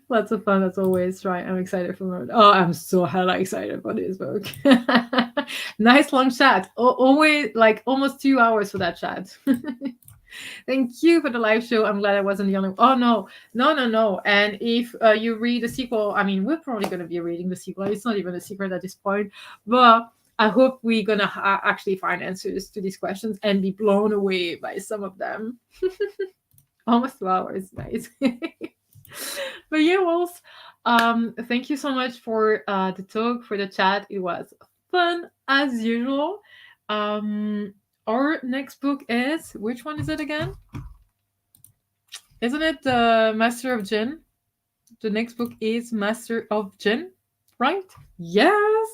Lots of fun as always, right? I'm excited for it. Oh, I'm so hella excited for this book. Nice long chat. Always like almost 2 hours for that chat. Thank you for the live show. I'm glad I wasn't the only one. Oh, no. And if you read the sequel, I mean, we're probably going to be reading the sequel. It's not even a secret at this point. But I hope we're going to actually find answers to these questions and be blown away by some of them. Almost 2 hours. Nice. But yeah, Wolves, thank you so much for the talk, for the chat. It was fun as usual. Our next book is, which one is it again? Isn't it Master of Jinn? The next book is Master of Jinn, right? Yes.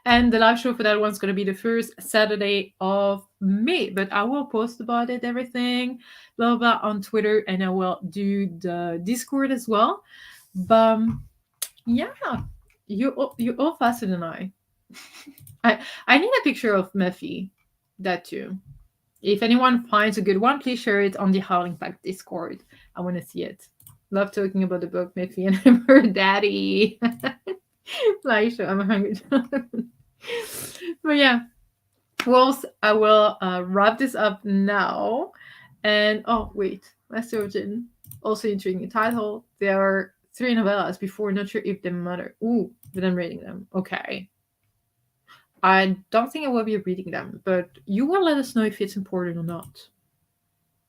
And the live show for that one's going to be the first Saturday of May. But I will post about it, everything, blah, blah, on Twitter. And I will do the Discord as well. But yeah, you're all faster than I. I need a picture of Mephi. That too. If anyone finds a good one, please share it on the Howling Pack Discord. I want to see it. Love talking about the book, Mephi, and I'm her daddy. Laisha, I'm hungry. But yeah, Wolves, I will wrap this up now. And oh wait, Master of Jinn, also intriguing title. There are 3 novellas before, not sure if they matter. Ooh, but I'm reading them. Okay. I don't think I will be reading them, but you will let us know if it's important or not.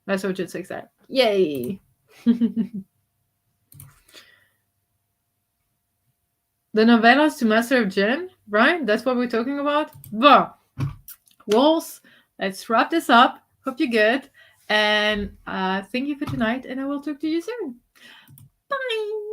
Master of Jinn 6 that. Yay! The novellas to Master of Jinn, right? That's what we're talking about. But Wolves, let's wrap this up. Hope you're good. And thank you for tonight, and I will talk to you soon. Bye!